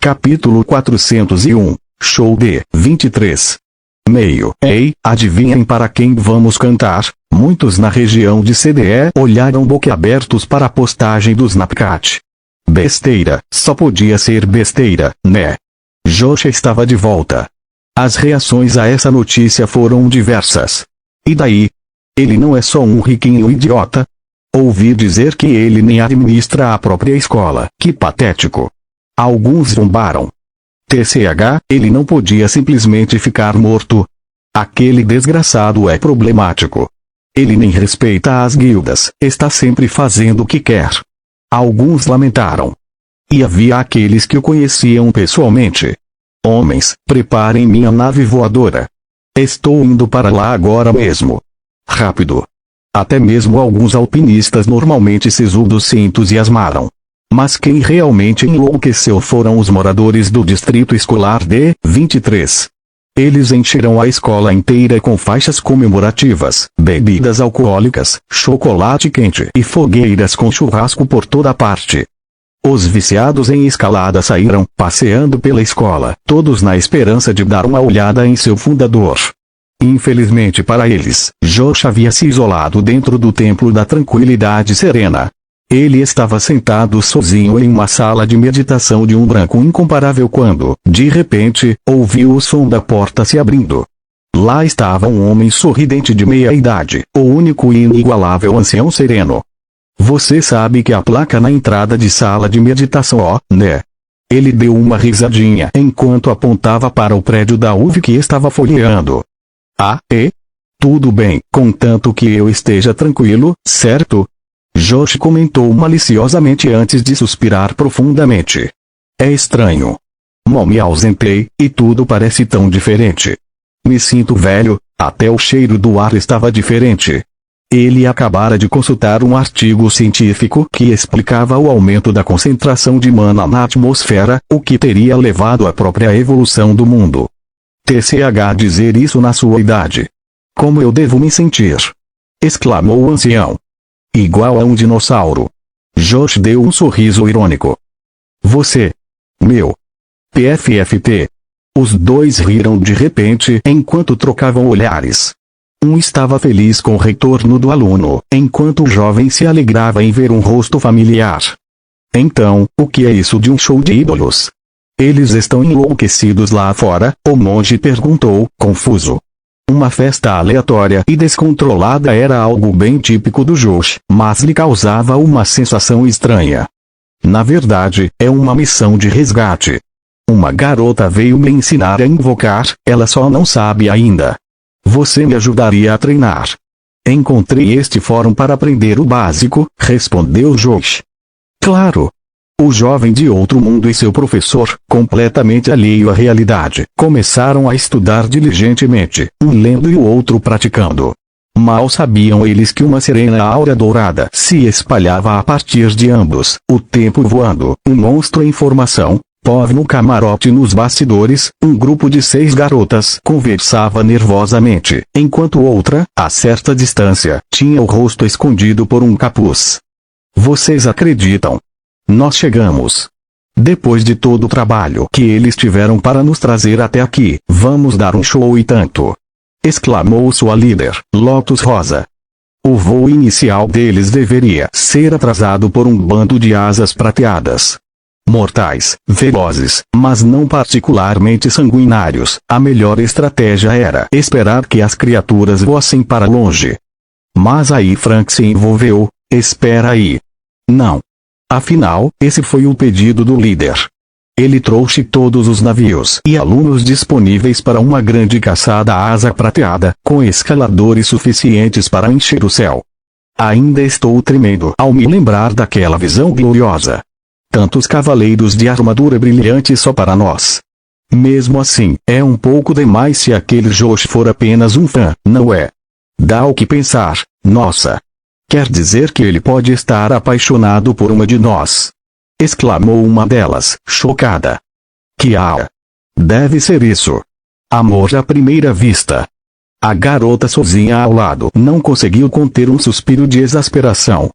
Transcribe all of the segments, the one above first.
Capítulo 401. Show de 23. Meio. Ei, adivinhem para quem vamos cantar? Muitos na região de CDE olharam boquiabertos para a postagem do Snapchat. Besteira, só podia ser besteira, né? Josh estava de volta. As reações a essa notícia foram diversas. E daí? Ele não é só um riquinho idiota? Ouvi dizer que ele nem administra a própria escola. Que patético. Alguns zombaram. TCH, ele não podia simplesmente ficar morto. Aquele desgraçado é problemático. Ele nem respeita as guildas, está sempre fazendo o que quer. Alguns lamentaram. E havia aqueles que o conheciam pessoalmente. Homens, preparem minha nave voadora. Estou indo para lá agora mesmo. Rápido. Até mesmo alguns alpinistas normalmente sisudos se entusiasmaram. Mas quem realmente enlouqueceu foram os moradores do distrito escolar D 23. Eles encheram a escola inteira com faixas comemorativas, bebidas alcoólicas, chocolate quente e fogueiras com churrasco por toda parte. Os viciados em escalada saíram passeando pela escola, todos na esperança de dar uma olhada em seu fundador. Infelizmente para eles, Josh havia se isolado dentro do Templo da Tranquilidade Serena. Ele estava sentado sozinho em uma sala de meditação de um branco incomparável quando, de repente, ouviu o som da porta se abrindo. Lá estava um homem sorridente de meia idade, o único e inigualável ancião sereno. Você sabe que a placa na entrada de sala de meditação, né? Ele deu uma risadinha enquanto apontava para o prédio da UV que estava folheando. Tudo bem, contanto que eu esteja tranquilo, certo? Josh comentou maliciosamente antes de suspirar profundamente. É estranho. Mal me ausentei, e tudo parece tão diferente. Me sinto velho, até o cheiro do ar estava diferente. Ele acabara de consultar um artigo científico que explicava o aumento da concentração de mana na atmosfera, o que teria levado à própria evolução do mundo. TCH dizer isso na sua idade. Como eu devo me sentir? Exclamou o ancião. Igual a um dinossauro. Josh deu um sorriso irônico. Você. Meu. PFFT. Os dois riram de repente enquanto trocavam olhares. Um estava feliz com o retorno do aluno, enquanto o jovem se alegrava em ver um rosto familiar. Então, o que é isso de um show de ídolos? Eles estão enlouquecidos lá fora, o monge perguntou, confuso. Uma festa aleatória e descontrolada era algo bem típico do Josh, mas lhe causava uma sensação estranha. Na verdade, é uma missão de resgate. Uma garota veio me ensinar a invocar, ela só não sabe ainda. Você me ajudaria a treinar? Encontrei este fórum para aprender o básico, respondeu Josh. Claro. O jovem de outro mundo e seu professor, completamente alheio à realidade, começaram a estudar diligentemente, um lendo e o outro praticando. Mal sabiam eles que uma serena aura dourada se espalhava a partir de ambos, o tempo voando, um monstro em formação. Pov no camarote nos bastidores, um grupo de 6 garotas conversava nervosamente, enquanto outra, a certa distância, tinha o rosto escondido por um capuz. Vocês acreditam? Nós chegamos. Depois de todo o trabalho que eles tiveram para nos trazer até aqui, vamos dar um show e tanto. Exclamou sua líder, Lotus Rosa. O voo inicial deles deveria ser atrasado por um bando de asas prateadas. Mortais, velozes, mas não particularmente sanguinários, a melhor estratégia era esperar que as criaturas voassem para longe. Mas aí Frank se envolveu, espera aí. Não. Afinal, esse foi o pedido do líder. Ele trouxe todos os navios e alunos disponíveis para uma grande caçada à asa prateada, com escaladores suficientes para encher o céu. Ainda estou tremendo ao me lembrar daquela visão gloriosa. Tantos cavaleiros de armadura brilhante só para nós. Mesmo assim, é um pouco demais se aquele Josh for apenas um fã, não é? Dá o que pensar, nossa. Quer dizer que ele pode estar apaixonado por uma de nós. Exclamou uma delas, chocada. Deve ser isso. Amor à primeira vista. A garota sozinha ao lado não conseguiu conter um suspiro de exasperação.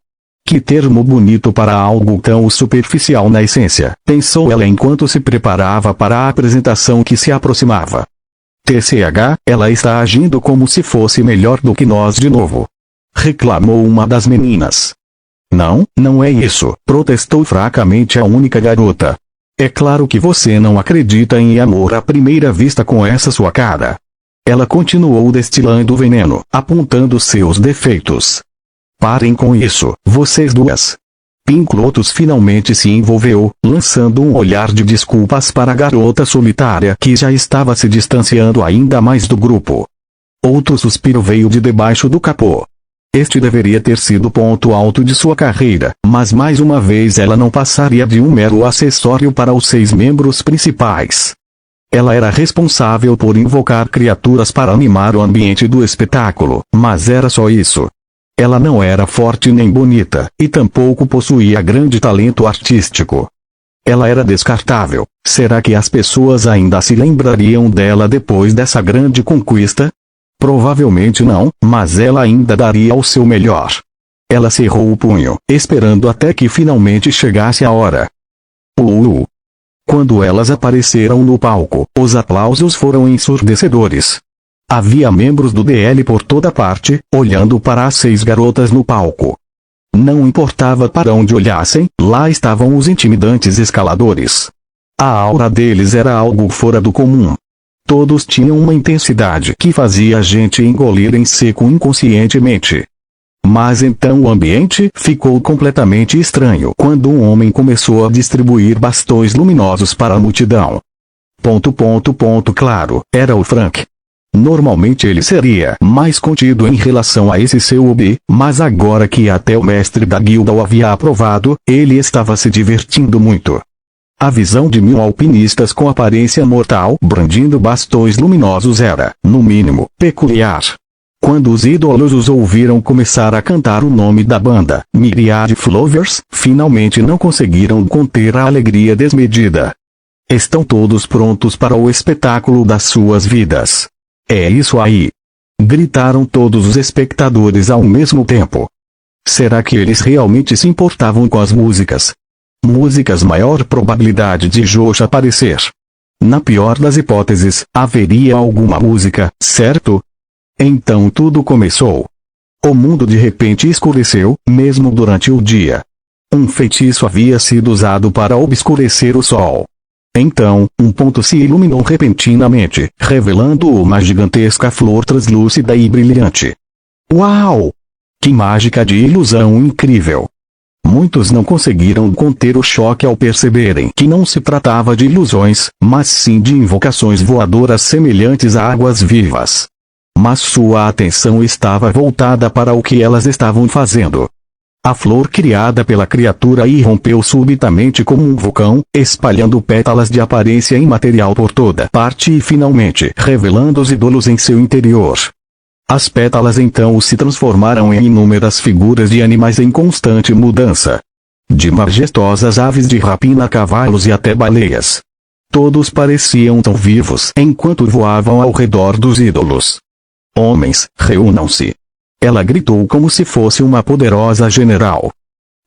Que termo bonito para algo tão superficial na essência, pensou ela enquanto se preparava para a apresentação que se aproximava. TCH, ela está agindo como se fosse melhor do que nós de novo. Reclamou uma das meninas. Não, não é isso, protestou fracamente a única garota. É claro que você não acredita em amor à primeira vista com essa sua cara. Ela continuou destilando veneno, apontando seus defeitos. Parem com isso, vocês duas. Pink Lotus finalmente se envolveu, lançando um olhar de desculpas para a garota solitária que já estava se distanciando ainda mais do grupo. Outro suspiro veio de debaixo do capô. Este deveria ter sido o ponto alto de sua carreira, mas mais uma vez ela não passaria de um mero acessório para os 6 membros principais. Ela era responsável por invocar criaturas para animar o ambiente do espetáculo, mas era só isso. Ela não era forte nem bonita, e tampouco possuía grande talento artístico. Ela era descartável. Será que as pessoas ainda se lembrariam dela depois dessa grande conquista? Provavelmente não, mas ela ainda daria o seu melhor. Ela cerrou o punho, esperando até que finalmente chegasse a hora. Quando elas apareceram no palco, os aplausos foram ensurdecedores. Havia membros do DL por toda parte, olhando para as 6 garotas no palco. Não importava para onde olhassem, lá estavam os intimidantes escaladores. A aura deles era algo fora do comum. Todos tinham uma intensidade que fazia a gente engolir em seco inconscientemente. Mas então o ambiente ficou completamente estranho quando um homem começou a distribuir bastões luminosos para a multidão. Claro, era o Frank. Normalmente ele seria mais contido em relação a esse seu hobby, mas agora que até o mestre da guilda o havia aprovado, ele estava se divertindo muito. A visão de 1000 alpinistas com aparência mortal brandindo bastões luminosos era, no mínimo, peculiar. Quando os ídolos os ouviram começar a cantar o nome da banda, Myriad Flowers, finalmente não conseguiram conter a alegria desmedida. Estão todos prontos para o espetáculo das suas vidas. É isso aí! Gritaram todos os espectadores ao mesmo tempo. Será que eles realmente se importavam com as músicas? Músicas maior probabilidade de Josh aparecer. Na pior das hipóteses, haveria alguma música, certo? Então tudo começou. O mundo de repente escureceu, mesmo durante o dia. Um feitiço havia sido usado para obscurecer o sol. Então, um ponto se iluminou repentinamente, revelando uma gigantesca flor translúcida e brilhante. Uau! Que mágica de ilusão incrível! Muitos não conseguiram conter o choque ao perceberem que não se tratava de ilusões, mas sim de invocações voadoras semelhantes a águas vivas. Mas sua atenção estava voltada para o que elas estavam fazendo. A flor criada pela criatura irrompeu subitamente como um vulcão, espalhando pétalas de aparência imaterial por toda parte e finalmente revelando os ídolos em seu interior. As pétalas então se transformaram em inúmeras figuras de animais em constante mudança. De majestosas aves de rapina a cavalos e até baleias. Todos pareciam tão vivos enquanto voavam ao redor dos ídolos. Homens, reúnam-se! Ela gritou como se fosse uma poderosa general.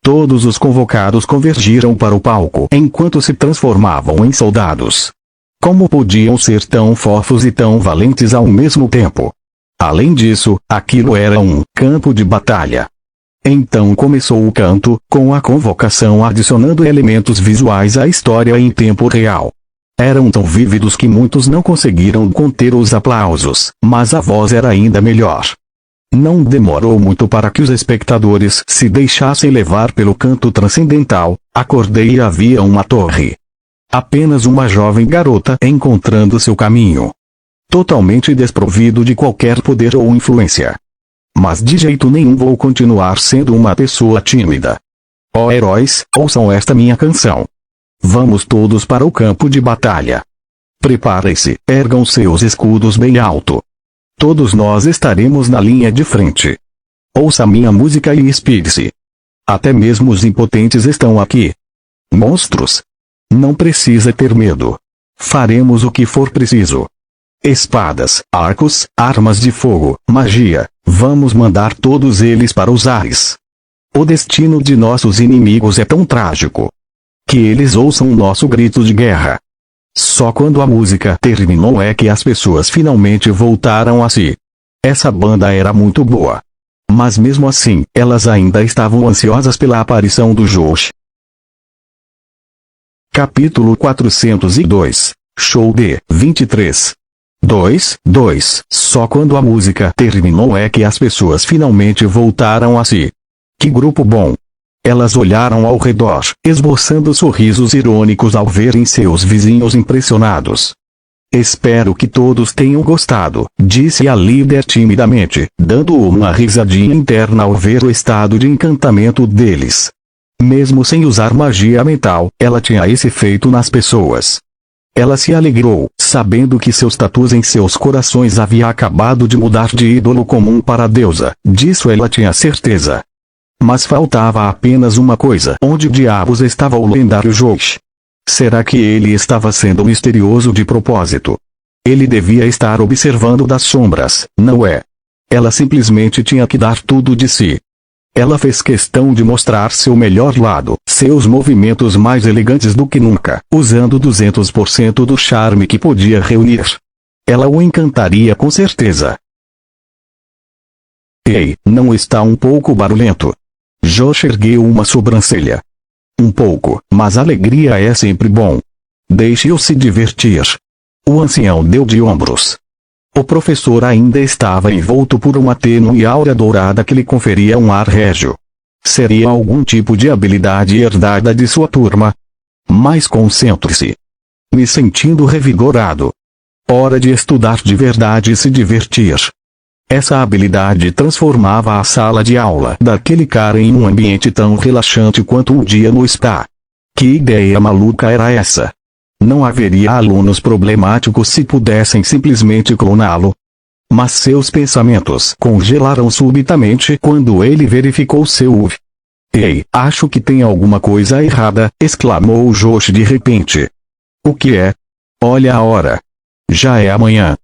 Todos os convocados convergiram para o palco enquanto se transformavam em soldados. Como podiam ser tão fofos e tão valentes ao mesmo tempo? Além disso, aquilo era um campo de batalha. Então começou o canto, com a convocação adicionando elementos visuais à história em tempo real. Eram tão vívidos que muitos não conseguiram conter os aplausos, mas a voz era ainda melhor. Não demorou muito para que os espectadores se deixassem levar pelo canto transcendental. Acordei e havia uma torre. Apenas uma jovem garota encontrando seu caminho. Totalmente desprovido de qualquer poder ou influência. Mas de jeito nenhum vou continuar sendo uma pessoa tímida. Ó heróis, ouçam esta minha canção. Vamos todos para o campo de batalha. Preparem-se, ergam seus escudos bem alto. Todos nós estaremos na linha de frente. Ouça minha música e inspire-se. Até mesmo os impotentes estão aqui. Monstros? Não precisa ter medo. Faremos o que for preciso. Espadas, arcos, armas de fogo, magia, vamos mandar todos eles para os ares. O destino de nossos inimigos é tão trágico que eles ouçam o nosso grito de guerra. Só quando a música terminou é que as pessoas finalmente voltaram a si. Essa banda era muito boa. Mas mesmo assim, elas ainda estavam ansiosas pela aparição do Josh. Capítulo 402. Show de 23. 2. Só quando a música terminou é que as pessoas finalmente voltaram a si. Que grupo bom! Elas olharam ao redor, esboçando sorrisos irônicos ao verem seus vizinhos impressionados. Espero que todos tenham gostado, disse a líder timidamente, dando uma risadinha interna ao ver o estado de encantamento deles. Mesmo sem usar magia mental, ela tinha esse efeito nas pessoas. Ela se alegrou, sabendo que seus tatus em seus corações havia acabado de mudar de ídolo comum para deusa, disso ela tinha certeza. Mas faltava apenas uma coisa: onde diabos estava o lendário Josh? Será que ele estava sendo misterioso de propósito? Ele devia estar observando das sombras, não é? Ela simplesmente tinha que dar tudo de si. Ela fez questão de mostrar seu melhor lado, seus movimentos mais elegantes do que nunca, usando 200% do charme que podia reunir. Ela o encantaria com certeza. Ei, não está um pouco barulhento? Josh ergueu uma sobrancelha. Um pouco, mas alegria é sempre bom. Deixe-o se divertir. O ancião deu de ombros. O professor ainda estava envolto por uma tênue aura dourada que lhe conferia um ar régio. Seria algum tipo de habilidade herdada de sua turma? Mas concentre-se. Me sentindo revigorado. Hora de estudar de verdade e se divertir. Essa habilidade transformava a sala de aula daquele cara em um ambiente tão relaxante quanto um dia no spa. Que ideia maluca era essa? Não haveria alunos problemáticos se pudessem simplesmente cloná-lo. Mas seus pensamentos congelaram subitamente quando ele verificou seu UV. Ei, acho que tem alguma coisa errada, exclamou Josh de repente. O que é? Olha a hora. Já é amanhã.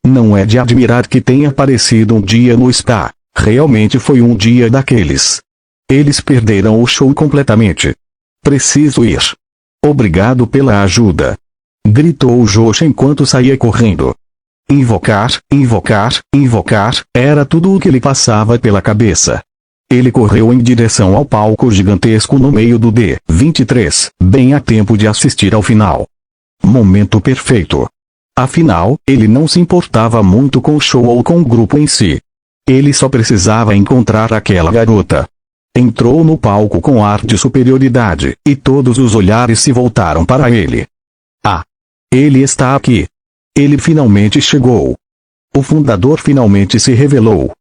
Não é de admirar que tenha aparecido um dia no spa. Realmente foi um dia daqueles. Eles perderam o show completamente. Preciso ir. Obrigado pela ajuda. Gritou Josh enquanto saía correndo. Invocar, invocar, invocar, era tudo o que lhe passava pela cabeça. Ele correu em direção ao palco gigantesco no meio do D23, bem a tempo de assistir ao final. Momento perfeito. Afinal, ele não se importava muito com o show ou com o grupo em si. Ele só precisava encontrar aquela garota. Entrou no palco com ar de superioridade, e todos os olhares se voltaram para ele. Ah! Ele está aqui. Ele finalmente chegou. O fundador finalmente se revelou.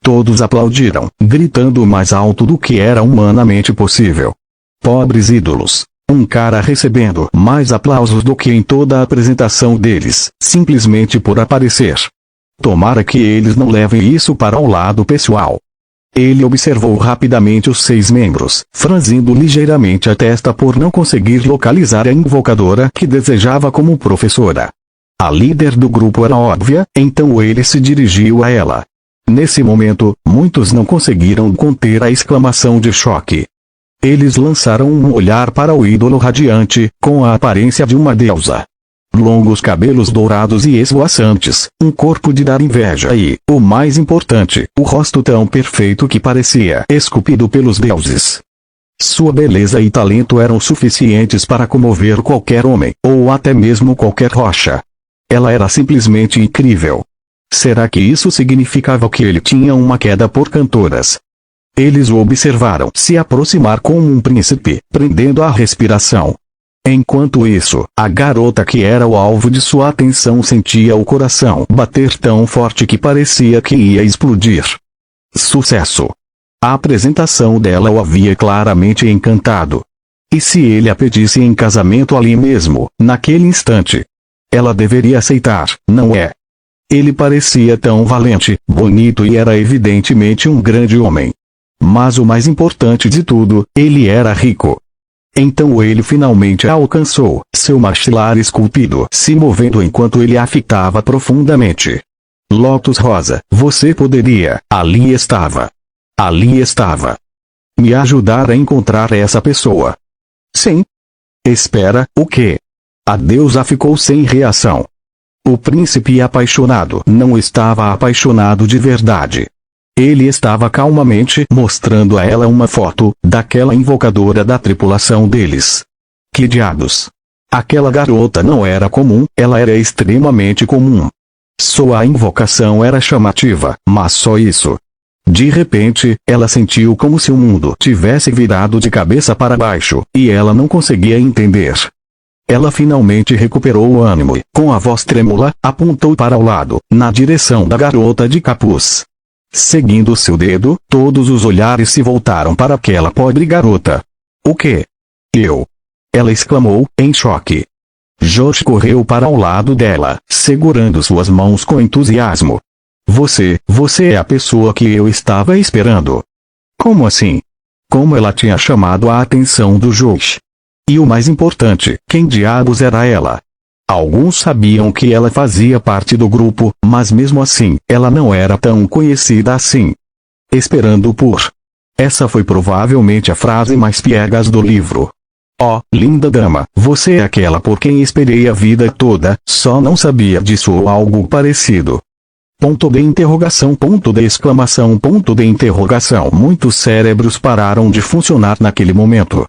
Todos aplaudiram, gritando o mais alto do que era humanamente possível. Pobres ídolos. Um cara recebendo mais aplausos do que em toda a apresentação deles, simplesmente por aparecer. Tomara que eles não levem isso para o lado pessoal. Ele observou rapidamente os 6 membros, franzindo ligeiramente a testa por não conseguir localizar a invocadora que desejava como professora. A líder do grupo era óbvia, então ele se dirigiu a ela. Nesse momento, muitos não conseguiram conter a exclamação de choque. Eles lançaram um olhar para o ídolo radiante, com a aparência de uma deusa. Longos cabelos dourados e esvoaçantes, um corpo de dar inveja e, o mais importante, o rosto tão perfeito que parecia esculpido pelos deuses. Sua beleza e talento eram suficientes para comover qualquer homem, ou até mesmo qualquer rocha. Ela era simplesmente incrível. Será que isso significava que ele tinha uma queda por cantoras? Eles o observaram se aproximar como um príncipe, prendendo a respiração. Enquanto isso, a garota que era o alvo de sua atenção sentia o coração bater tão forte que parecia que ia explodir. Sucesso! A apresentação dela o havia claramente encantado. E se ele a pedisse em casamento ali mesmo, naquele instante? Ela deveria aceitar, não é? Ele parecia tão valente, bonito e era evidentemente um grande homem. Mas o mais importante de tudo, ele era rico. Então ele finalmente a alcançou, seu maxilar esculpido se movendo enquanto ele a fitava profundamente. Lotus Rosa, você poderia, ali estava. Ali estava. Me ajudar a encontrar essa pessoa. Sim. Espera, o quê? A deusa ficou sem reação. O príncipe apaixonado não estava apaixonado de verdade. Ele estava calmamente mostrando a ela uma foto daquela invocadora da tripulação deles. Que diabos? Aquela garota não era comum, ela era extremamente comum. Sua invocação era chamativa, mas só isso. De repente, ela sentiu como se o mundo tivesse virado de cabeça para baixo, e ela não conseguia entender. Ela finalmente recuperou o ânimo e, com a voz trêmula, apontou para o lado, na direção da garota de capuz. Seguindo seu dedo, todos os olhares se voltaram para aquela pobre garota. O quê? Eu? Ela exclamou, em choque. Josh correu para ao lado dela, segurando suas mãos com entusiasmo. Você é a pessoa que eu estava esperando. Como assim? Como ela tinha chamado a atenção do Josh? E o mais importante, quem diabos era ela? Alguns sabiam que ela fazia parte do grupo, mas mesmo assim, ela não era tão conhecida assim. Esperando por. Essa foi provavelmente a frase mais piegas do livro. Oh, linda dama, você é aquela por quem esperei a vida toda, só não sabia disso ou algo parecido. Ponto de interrogação, ponto de exclamação, ponto de interrogação. Muitos cérebros pararam de funcionar naquele momento.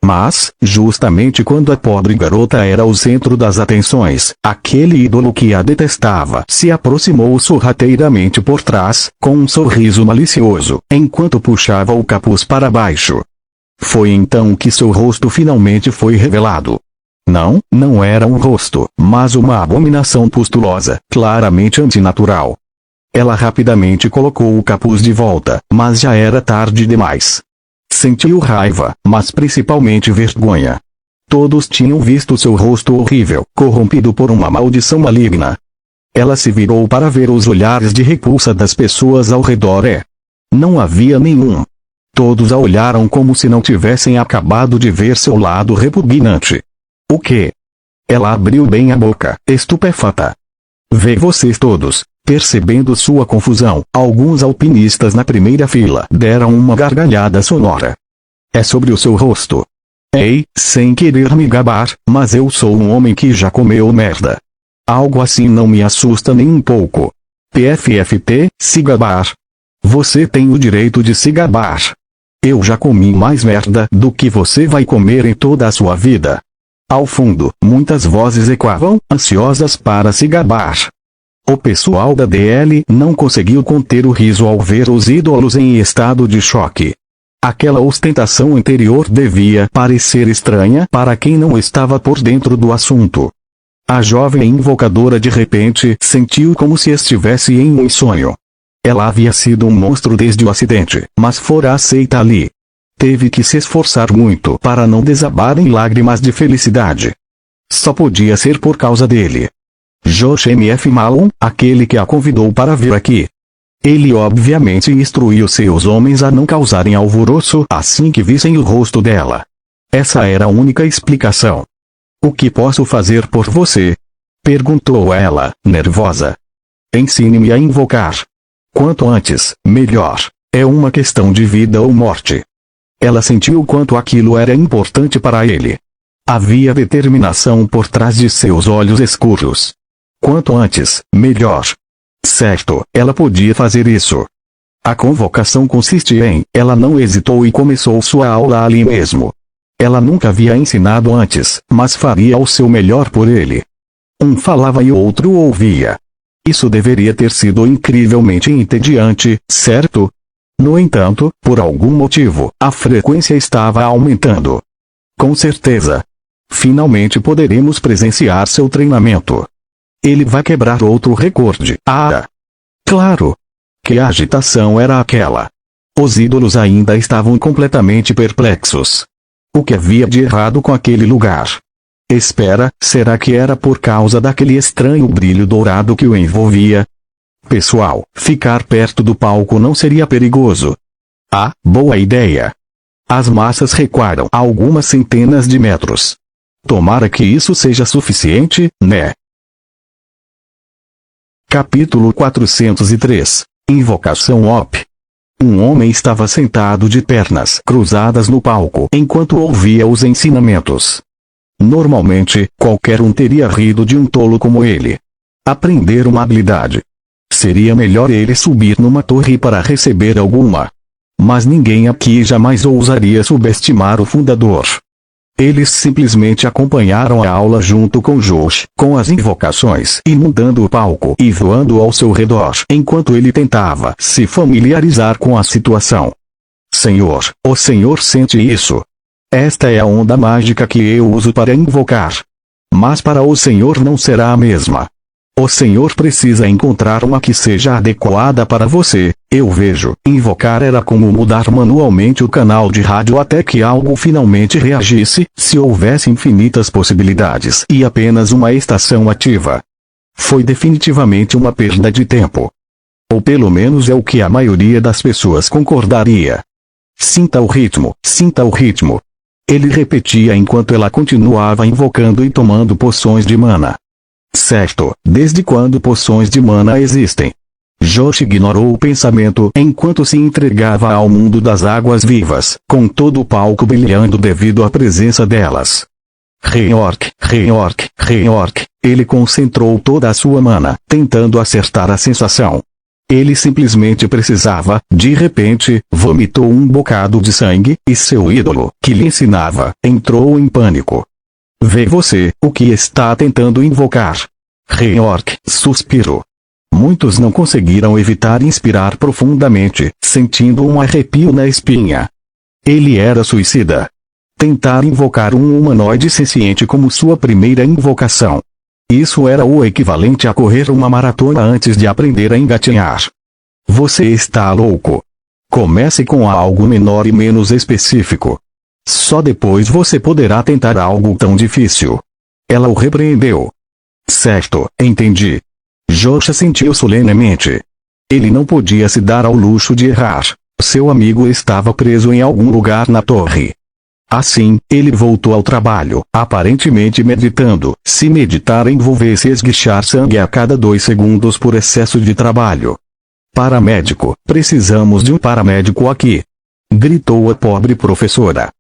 Mas, justamente quando a pobre garota era o centro das atenções, aquele ídolo que a detestava se aproximou sorrateiramente por trás, com um sorriso malicioso, enquanto puxava o capuz para baixo. Foi então que seu rosto finalmente foi revelado. Não era um rosto, mas uma abominação pustulosa, claramente antinatural. Ela rapidamente colocou o capuz de volta, mas já era tarde demais. Sentiu raiva, mas principalmente vergonha. Todos tinham visto seu rosto horrível, corrompido por uma maldição maligna. Ela se virou para ver os olhares de repulsa das pessoas ao redor não havia nenhum. Todos a olharam como se não tivessem acabado de ver seu lado repugnante. O quê? Ela abriu bem a boca, estupefata. Vê vocês todos. Percebendo sua confusão, alguns alpinistas na primeira fila deram uma gargalhada sonora. É sobre o seu rosto. Ei, sem querer me gabar, mas eu sou um homem que já comeu merda. Algo assim não me assusta nem um pouco. PFFT, se gabar. Você tem o direito de se gabar. Eu já comi mais merda do que você vai comer em toda a sua vida. Ao fundo, muitas vozes ecoavam, ansiosas para se gabar. O pessoal da DL não conseguiu conter o riso ao ver os ídolos em estado de choque. Aquela ostentação interior devia parecer estranha para quem não estava por dentro do assunto. A jovem invocadora de repente sentiu como se estivesse em um sonho. Ela havia sido um monstro desde o acidente, mas fora aceita ali. Teve que se esforçar muito para não desabar em lágrimas de felicidade. Só podia ser por causa dele. Josh M.F. Malone, aquele que a convidou para vir aqui. Ele obviamente instruiu seus homens a não causarem alvoroço assim que vissem o rosto dela. Essa era a única explicação. O que posso fazer por você? Perguntou ela, nervosa. Ensine-me a invocar. Quanto antes, melhor. É uma questão de vida ou morte. Ela sentiu o quanto aquilo era importante para ele. Havia determinação por trás de seus olhos escuros. Quanto antes, melhor. Certo, ela podia fazer isso. A convocação consiste em, ela não hesitou e começou sua aula ali mesmo. Ela nunca havia ensinado antes, mas faria o seu melhor por ele. Um falava e o outro ouvia. Isso deveria ter sido incrivelmente entediante, certo? No entanto, por algum motivo, a frequência estava aumentando. Com certeza. Finalmente poderemos presenciar seu treinamento. Ele vai quebrar outro recorde. Ah! Claro! Que agitação era aquela? Os ídolos ainda estavam completamente perplexos. O que havia de errado com aquele lugar? Espera, será que era por causa daquele estranho brilho dourado que o envolvia? Pessoal, ficar perto do palco não seria perigoso. Ah, boa ideia! As massas recuaram algumas centenas de metros. Tomara que isso seja suficiente, né? Capítulo 403. Invocação OP. Um homem estava sentado de pernas cruzadas no palco enquanto ouvia os ensinamentos. Normalmente, qualquer um teria rido de um tolo como ele. Aprender uma habilidade. Seria melhor ele subir numa torre para receber alguma. Mas ninguém aqui jamais ousaria subestimar o fundador. Eles simplesmente acompanharam a aula junto com Josh, com as invocações inundando o palco e voando ao seu redor enquanto ele tentava se familiarizar com a situação. Senhor, o Senhor sente isso? Esta é a onda mágica que eu uso para invocar. Mas para o Senhor não será a mesma. O Senhor precisa encontrar uma que seja adequada para você. Eu vejo, invocar era como mudar manualmente o canal de rádio até que algo finalmente reagisse, se houvesse infinitas possibilidades e apenas uma estação ativa. Foi definitivamente uma perda de tempo. Ou pelo menos é o que a maioria das pessoas concordaria. Sinta o ritmo, sinta o ritmo. Ele repetia enquanto ela continuava invocando e tomando poções de mana. Certo, desde quando poções de mana existem? Josh ignorou o pensamento enquanto se entregava ao mundo das águas vivas, com todo o palco brilhando devido à presença delas. Reork, reork, reork. Ele concentrou toda a sua mana, tentando acertar a sensação. Ele simplesmente precisava, de repente, vomitou um bocado de sangue, e seu ídolo, que lhe ensinava, entrou em pânico. Vê você, o que está tentando invocar. Reork, suspiro. Muitos não conseguiram evitar inspirar profundamente, sentindo um arrepio na espinha. Ele era suicida. Tentar invocar um humanoide senciente como sua primeira invocação. Isso era o equivalente a correr uma maratona antes de aprender a engatinhar. Você está louco. Comece com algo menor e menos específico. Só depois você poderá tentar algo tão difícil. Ela o repreendeu. Certo, entendi. Josh sentiu solenemente. Ele não podia se dar ao luxo de errar. Seu amigo estava preso em algum lugar na torre. Assim, ele voltou ao trabalho, aparentemente meditando. Se meditar envolvesse esguichar sangue a cada 2 segundos por excesso de trabalho. Paramédico, precisamos de um paramédico aqui. Gritou a pobre professora.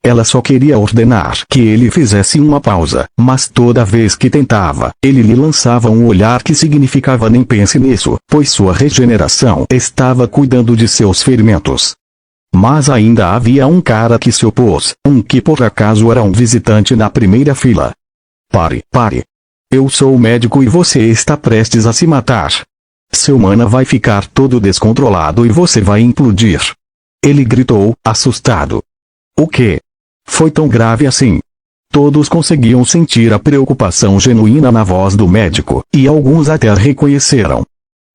Ela só queria ordenar que ele fizesse uma pausa, mas toda vez que tentava, ele lhe lançava um olhar que significava nem pense nisso, pois sua regeneração estava cuidando de seus ferimentos. Mas ainda havia um cara que se opôs, um que por acaso era um visitante na primeira fila. Pare, pare. Eu sou o médico e você está prestes a se matar. Seu mana vai ficar todo descontrolado e você vai implodir. Ele gritou, assustado. O quê? Foi tão grave assim? Todos conseguiam sentir a preocupação genuína na voz do médico, e alguns até reconheceram.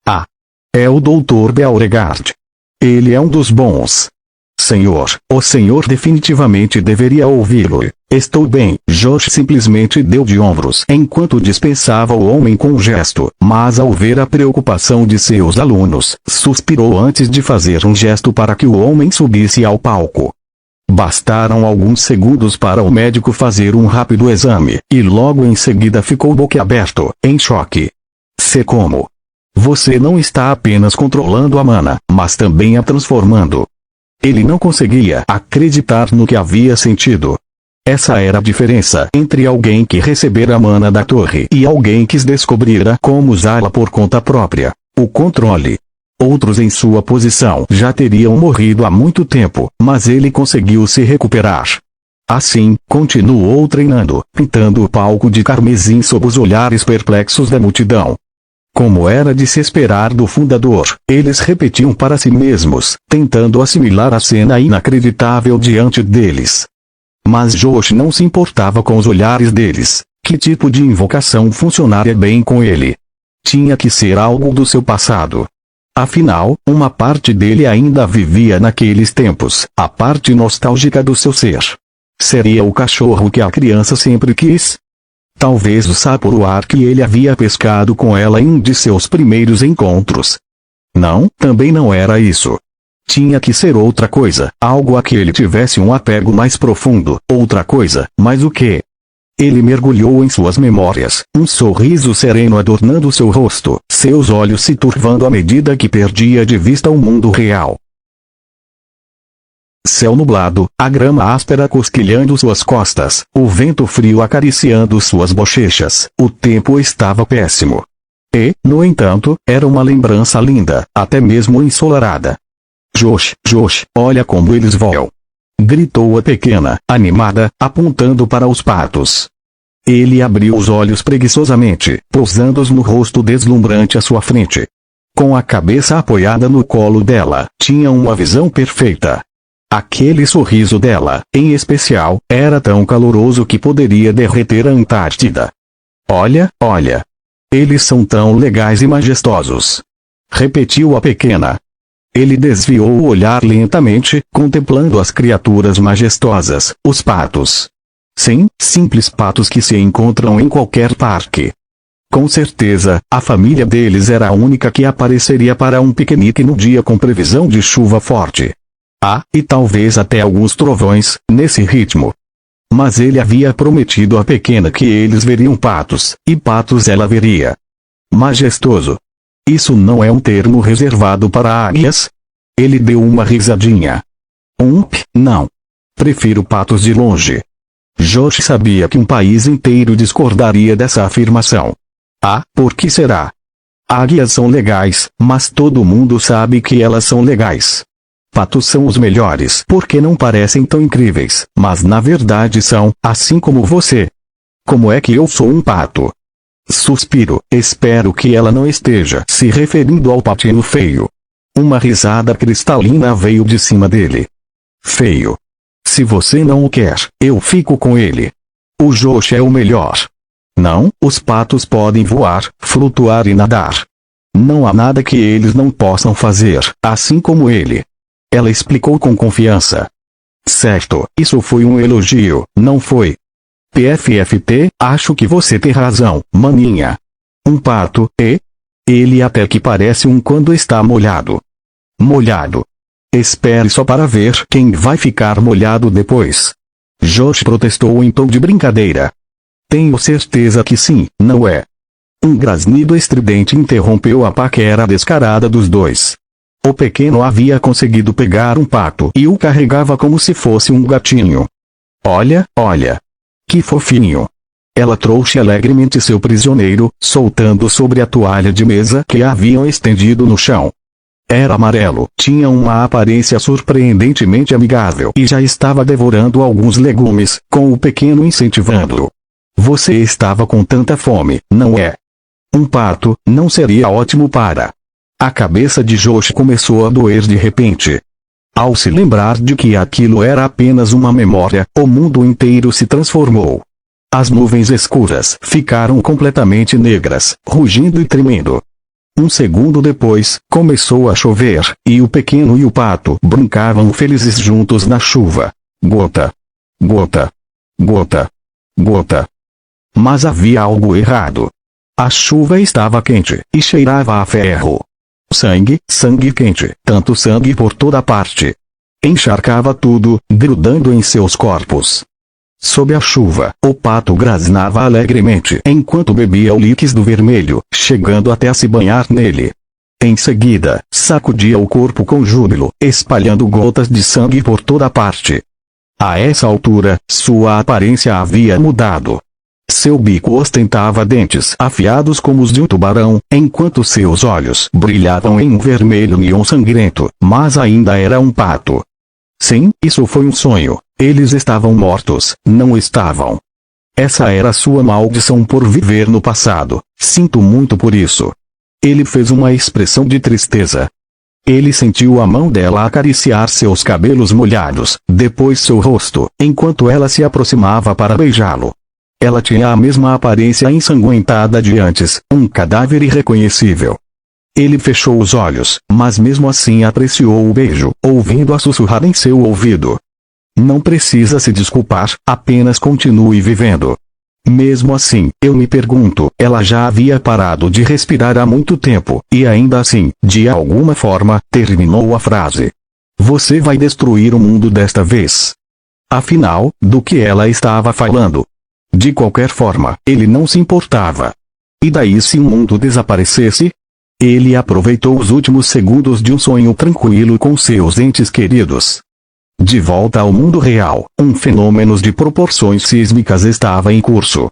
Ah! É o Dr. Beauregard. Ele é um dos bons. Senhor, o senhor definitivamente deveria ouvi-lo. Estou bem. Josh simplesmente deu de ombros enquanto dispensava o homem com um gesto, mas ao ver a preocupação de seus alunos, suspirou antes de fazer um gesto para que o homem subisse ao palco. Bastaram alguns segundos para o médico fazer um rápido exame, e logo em seguida ficou boquiaberto, em choque. Se como? Você não está apenas controlando a mana, mas também a transformando. Ele não conseguia acreditar no que havia sentido. Essa era a diferença entre alguém que recebera a mana da torre e alguém que descobrira como usá-la por conta própria. O controle. Outros em sua posição já teriam morrido há muito tempo, mas ele conseguiu se recuperar. Assim, continuou treinando, pintando o palco de carmesim sob os olhares perplexos da multidão. Como era de se esperar do fundador, eles repetiam para si mesmos, tentando assimilar a cena inacreditável diante deles. Mas Josh não se importava com os olhares deles. Que tipo de invocação funcionaria bem com ele? Tinha que ser algo do seu passado. Afinal, uma parte dele ainda vivia naqueles tempos, a parte nostálgica do seu ser. Seria o cachorro que a criança sempre quis? Talvez o sapuruar que ele havia pescado com ela em um de seus primeiros encontros. Não, também não era isso. Tinha que ser outra coisa, algo a que ele tivesse um apego mais profundo, outra coisa, mas o quê? Ele mergulhou em suas memórias, um sorriso sereno adornando seu rosto, seus olhos se turvando à medida que perdia de vista o mundo real. Céu nublado, a grama áspera cosquilhando suas costas, o vento frio acariciando suas bochechas, o tempo estava péssimo. E, no entanto, era uma lembrança linda, até mesmo ensolarada. Josh, Josh, olha como eles voam! Gritou a pequena, animada, apontando para os patos. Ele abriu os olhos preguiçosamente, pousando-os no rosto deslumbrante à sua frente. Com a cabeça apoiada no colo dela, tinha uma visão perfeita. Aquele sorriso dela, em especial, era tão caloroso que poderia derreter a Antártida. Olha, olha! Eles são tão legais e majestosos! Repetiu a pequena. Ele desviou o olhar lentamente, contemplando as criaturas majestosas, os patos. Sim, simples patos que se encontram em qualquer parque. Com certeza, a família deles era a única que apareceria para um piquenique no dia com previsão de chuva forte. Ah, e talvez até alguns trovões, nesse ritmo. Mas ele havia prometido à pequena que eles veriam patos, e patos ela veria. Majestoso. Isso não é um termo reservado para águias? Ele deu uma risadinha. Não. Prefiro patos de longe. Josh sabia que um país inteiro discordaria dessa afirmação. Ah, por que será? Águias são legais, mas todo mundo sabe que elas são legais. Patos são os melhores porque não parecem tão incríveis, mas na verdade são, assim como você. Como é que eu sou um pato? Suspiro, espero que ela não esteja se referindo ao patinho feio. Uma risada cristalina veio de cima dele. Feio. Se você não o quer, eu fico com ele. O Josh é o melhor. Não, os patos podem voar, flutuar e nadar. Não há nada que eles não possam fazer, assim como ele. Ela explicou com confiança. Certo, isso foi um elogio, não foi? PFFT, acho que você tem razão, maninha. Um pato, e? Ele até que parece um quando está molhado. Molhado. Espere só para ver quem vai ficar molhado depois. Josh protestou em tom de brincadeira. Tenho certeza que sim, não é? Um grasnido estridente interrompeu a paquera descarada dos dois. O pequeno havia conseguido pegar um pato e o carregava como se fosse um gatinho. Olha, olha! Que fofinho! Ela trouxe alegremente seu prisioneiro, soltando sobre a toalha de mesa que haviam estendido no chão. Era amarelo, tinha uma aparência surpreendentemente amigável e já estava devorando alguns legumes, com o pequeno incentivando-o. Você estava com tanta fome, não é? Um pato, não seria ótimo para... A cabeça de Josh começou a doer de repente. Ao se lembrar de que aquilo era apenas uma memória, o mundo inteiro se transformou. As nuvens escuras ficaram completamente negras, rugindo e tremendo. Um segundo depois, começou a chover, e o pequeno e o pato brincavam felizes juntos na chuva. Gota. Gota. Gota. Gota. Mas havia algo errado. A chuva estava quente, e cheirava a ferro. Sangue, sangue quente, tanto sangue por toda parte. Encharcava tudo, grudando em seus corpos. Sob a chuva, o pato grasnava alegremente enquanto bebia o líquido vermelho, chegando até a se banhar nele. Em seguida, sacudia o corpo com júbilo, espalhando gotas de sangue por toda parte. A essa altura, sua aparência havia mudado. Seu bico ostentava dentes afiados como os de um tubarão, enquanto seus olhos brilhavam em um vermelho neon sangrento, mas ainda era um pato. Sim, isso foi um sonho. Eles estavam mortos, não estavam. Essa era sua maldição por viver no passado. Sinto muito por isso. Ele fez uma expressão de tristeza. Ele sentiu a mão dela acariciar seus cabelos molhados, depois seu rosto, enquanto ela se aproximava para beijá-lo. Ela tinha a mesma aparência ensanguentada de antes, um cadáver irreconhecível. Ele fechou os olhos, mas mesmo assim apreciou o beijo, ouvindo-a sussurrar em seu ouvido. Não precisa se desculpar, apenas continue vivendo. Mesmo assim, eu me pergunto, ela já havia parado de respirar há muito tempo, e ainda assim, de alguma forma, terminou a frase. Você vai destruir o mundo desta vez. Afinal, do que ela estava falando? De qualquer forma, ele não se importava. E daí se o mundo desaparecesse? Ele aproveitou os últimos segundos de um sonho tranquilo com seus entes queridos. De volta ao mundo real, um fenômeno de proporções sísmicas estava em curso.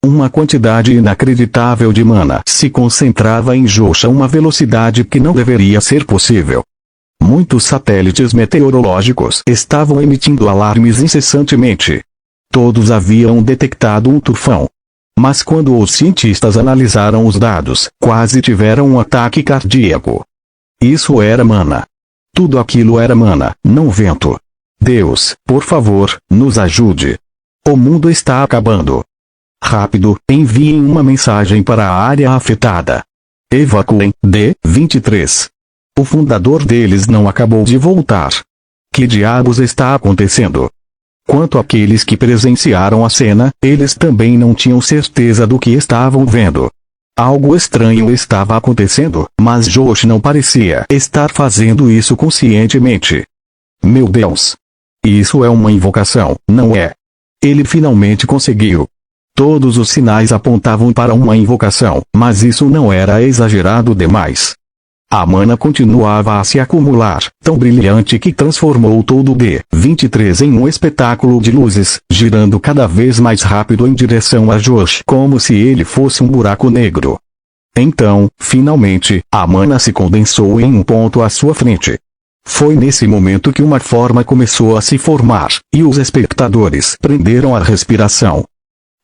Uma quantidade inacreditável de mana se concentrava em Josha a uma velocidade que não deveria ser possível. Muitos satélites meteorológicos estavam emitindo alarmes incessantemente. Todos haviam detectado um tufão. Mas quando os cientistas analisaram os dados, quase tiveram um ataque cardíaco. Isso era mana. Tudo aquilo era mana, não vento. Deus, por favor, nos ajude. O mundo está acabando. Rápido, enviem uma mensagem para a área afetada. Evacuem, D-23. O fundador deles não acabou de voltar. Que diabos está acontecendo? Quanto àqueles que presenciaram a cena, eles também não tinham certeza do que estavam vendo. Algo estranho estava acontecendo, mas Josh não parecia estar fazendo isso conscientemente. Meu Deus! Isso é uma invocação, não é? Ele finalmente conseguiu. Todos os sinais apontavam para uma invocação, mas isso não era exagerado demais. A mana continuava a se acumular, tão brilhante que transformou todo o D-23 em um espetáculo de luzes, girando cada vez mais rápido em direção a Josh, como se ele fosse um buraco negro. Então, finalmente, a mana se condensou em um ponto à sua frente. Foi nesse momento que uma forma começou a se formar, e os espectadores prenderam a respiração.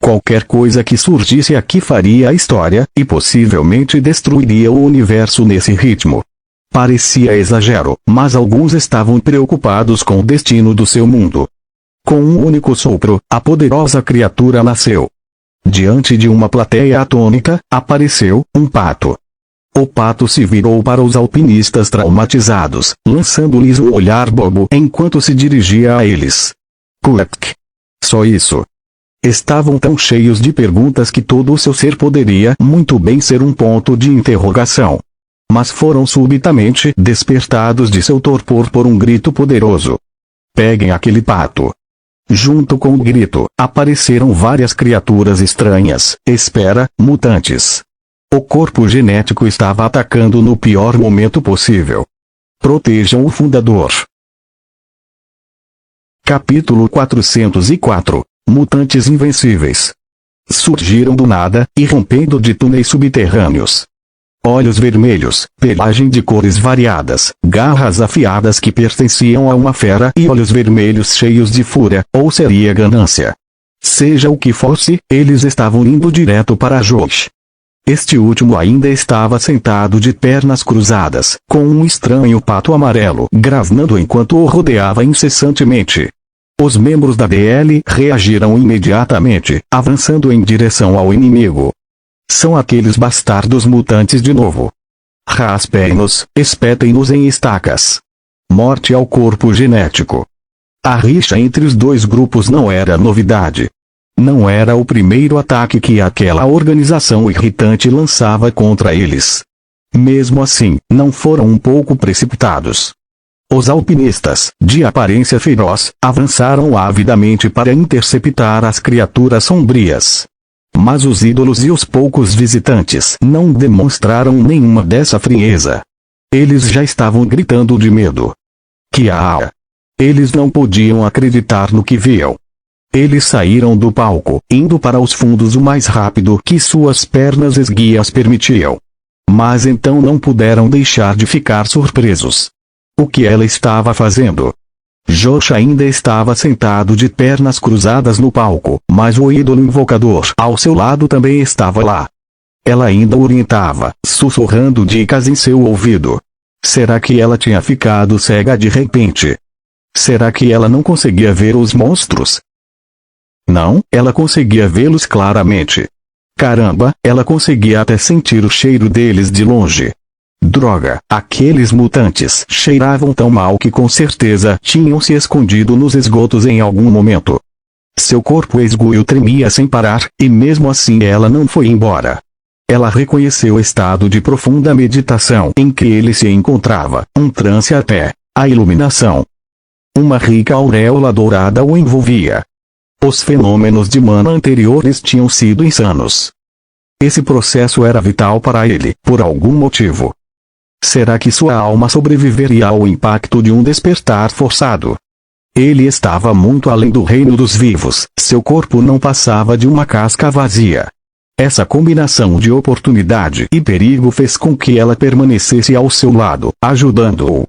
Qualquer coisa que surgisse aqui faria a história, e possivelmente destruiria o universo nesse ritmo. Parecia exagero, mas alguns estavam preocupados com o destino do seu mundo. Com um único sopro, a poderosa criatura nasceu. Diante de uma plateia atônita, apareceu um pato. O pato se virou para os alpinistas traumatizados, lançando-lhes o olhar bobo enquanto se dirigia a eles. Kuek. Só isso. Estavam tão cheios de perguntas que todo o seu ser poderia muito bem ser um ponto de interrogação. Mas foram subitamente despertados de seu torpor por um grito poderoso. Peguem aquele pato. Junto com o grito, apareceram várias criaturas estranhas, mutantes. O corpo genético estava atacando no pior momento possível. Protejam o fundador. Capítulo 404. Mutantes invencíveis. Surgiram do nada, irrompendo de túneis subterrâneos. Olhos vermelhos, pelagem de cores variadas, garras afiadas que pertenciam a uma fera e olhos vermelhos cheios de fúria, ou seria ganância. Seja o que fosse, eles estavam indo direto para Josh. Este último ainda estava sentado de pernas cruzadas, com um estranho pato amarelo grasnando enquanto o rodeava incessantemente. Os membros da DL reagiram imediatamente, avançando em direção ao inimigo. São aqueles bastardos mutantes de novo. Raspem-nos, espetem-nos em estacas. Morte ao corpo genético. A rixa entre os dois grupos não era novidade. Não era o primeiro ataque que aquela organização irritante lançava contra eles. Mesmo assim, não foram um pouco precipitados. Os alpinistas, de aparência feroz, avançaram avidamente para interceptar as criaturas sombrias. Mas os ídolos e os poucos visitantes não demonstraram nenhuma dessa frieza. Eles já estavam gritando de medo. Kiaa! Eles não podiam acreditar no que viam. Eles saíram do palco, indo para os fundos o mais rápido que suas pernas esguias permitiam. Mas então não puderam deixar de ficar surpresos. O que ela estava fazendo? Josh ainda estava sentado de pernas cruzadas no palco, mas o ídolo invocador ao seu lado também estava lá. Ela ainda orientava, sussurrando dicas em seu ouvido. Será que ela tinha ficado cega de repente? Será que ela não conseguia ver os monstros? Não, ela conseguia vê-los claramente. Caramba, ela conseguia até sentir o cheiro deles de longe. Droga, aqueles mutantes cheiravam tão mal que com certeza tinham se escondido nos esgotos em algum momento. Seu corpo esguio tremia sem parar, e mesmo assim ela não foi embora. Ela reconheceu o estado de profunda meditação em que ele se encontrava, um transe até a iluminação. Uma rica auréola dourada o envolvia. Os fenômenos de mana anteriores tinham sido insanos. Esse processo era vital para ele, por algum motivo. Será que sua alma sobreviveria ao impacto de um despertar forçado? Ele estava muito além do reino dos vivos, seu corpo não passava de uma casca vazia. Essa combinação de oportunidade e perigo fez com que ela permanecesse ao seu lado, ajudando-o.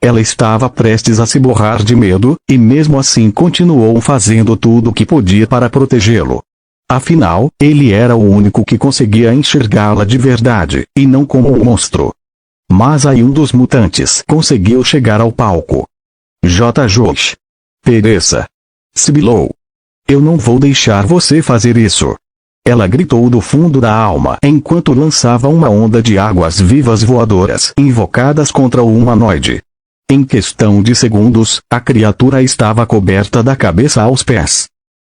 Ela estava prestes a se borrar de medo, e mesmo assim continuou fazendo tudo o que podia para protegê-lo. Afinal, ele era o único que conseguia enxergá-la de verdade, e não como um monstro. Mas aí um dos mutantes conseguiu chegar ao palco. J. Josh. Pereça. Sibilou. Eu não vou deixar você fazer isso. Ela gritou do fundo da alma enquanto lançava uma onda de águas vivas voadoras invocadas contra o humanoide. Em questão de segundos, a criatura estava coberta da cabeça aos pés.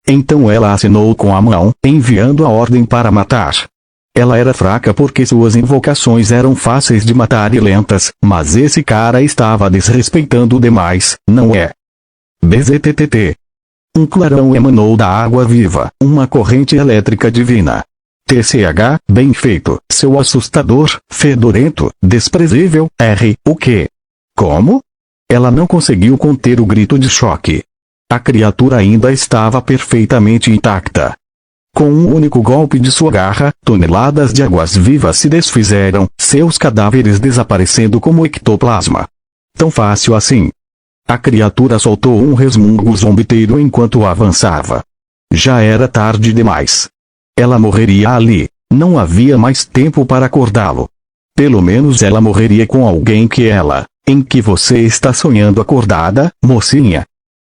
Então ela acenou com a mão, enviando a ordem para matar. Ela era fraca porque suas invocações eram fáceis de matar e lentas, mas esse cara estava desrespeitando demais, não é? BZTTT. Um clarão emanou da água viva, uma corrente elétrica divina. TCH, bem feito, seu assustador, fedorento, desprezível, R, o quê? Como? Ela não conseguiu conter o grito de choque. A criatura ainda estava perfeitamente intacta. Com um único golpe de sua garra, toneladas de águas vivas se desfizeram, seus cadáveres desaparecendo como ectoplasma. Tão fácil assim. A criatura soltou um resmungo zombeteiro enquanto avançava. Já era tarde demais. Ela morreria ali. Não havia mais tempo para acordá-lo. Pelo menos ela morreria com alguém que ela... Em que você está sonhando acordada, mocinha?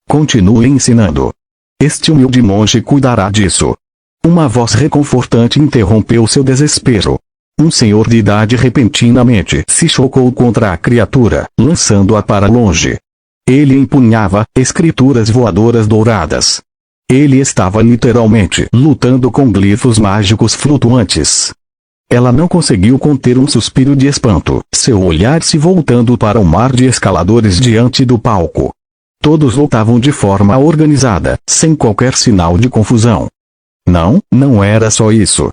Continue ensinando. Este humilde monge cuidará disso. Uma voz reconfortante interrompeu seu desespero. Um senhor de idade repentinamente se chocou contra a criatura, lançando-a para longe. Ele empunhava escrituras voadoras douradas. Ele estava literalmente lutando com glifos mágicos flutuantes. Ela não conseguiu conter um suspiro de espanto, seu olhar se voltando para o mar de escaladores diante do palco. Todos lutavam de forma organizada, sem qualquer sinal de confusão. Não era só isso.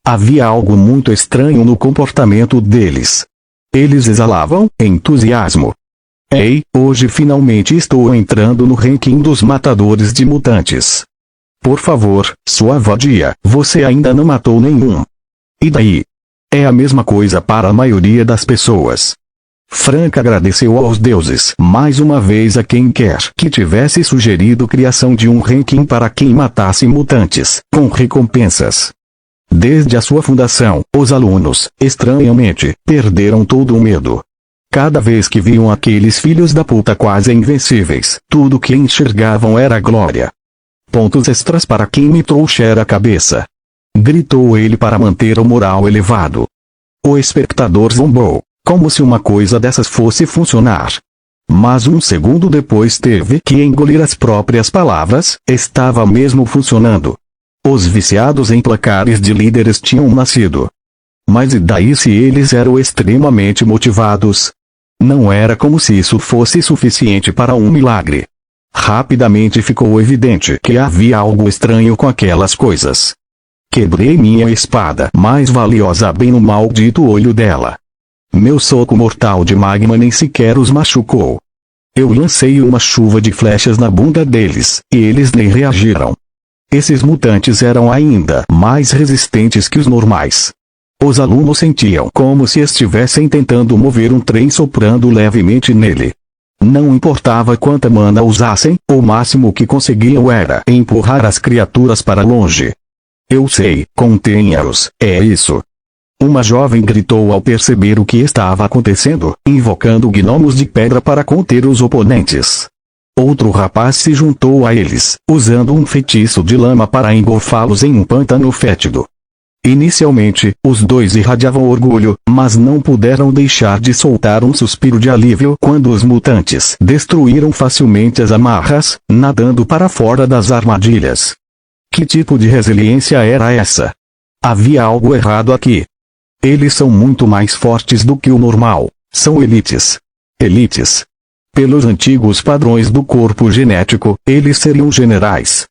Havia algo muito estranho no comportamento deles. Eles exalavam entusiasmo. Ei, hoje finalmente estou entrando no ranking dos matadores de mutantes. Por favor, sua vadia, você ainda não matou nenhum. E daí? É a mesma coisa para a maioria das pessoas. Frank agradeceu aos deuses mais uma vez a quem quer que tivesse sugerido a criação de um ranking para quem matasse mutantes, com recompensas. Desde a sua fundação, os alunos, estranhamente, perderam todo o medo. Cada vez que viam aqueles filhos da puta quase invencíveis, tudo que enxergavam era glória. Pontos extras para quem me trouxer a cabeça. Gritou ele para manter o moral elevado. O espectador zombou, como se uma coisa dessas fosse funcionar. Mas um segundo depois teve que engolir as próprias palavras, estava mesmo funcionando. Os viciados em placares de líderes tinham nascido. Mas e daí se eles eram extremamente motivados? Não era como se isso fosse suficiente para um milagre. Rapidamente ficou evidente que havia algo estranho com aquelas coisas. Quebrei minha espada mais valiosa bem no maldito olho dela. Meu soco mortal de magma nem sequer os machucou. Eu lancei uma chuva de flechas na bunda deles, e eles nem reagiram. Esses mutantes eram ainda mais resistentes que os normais. Os alunos sentiam como se estivessem tentando mover um trem soprando levemente nele. Não importava quanta mana usassem, o máximo que conseguiam era empurrar as criaturas para longe. Eu sei, contenha-os, é isso. Uma jovem gritou ao perceber o que estava acontecendo, invocando gnomos de pedra para conter os oponentes. Outro rapaz se juntou a eles, usando um feitiço de lama para engolfá-los em um pântano fétido. Inicialmente, os dois irradiavam orgulho, mas não puderam deixar de soltar um suspiro de alívio quando os mutantes destruíram facilmente as amarras, nadando para fora das armadilhas. Que tipo de resiliência era essa? Havia algo errado aqui. Eles são muito mais fortes do que o normal, são elites. Elites. Pelos antigos padrões do corpo genético, eles seriam generais.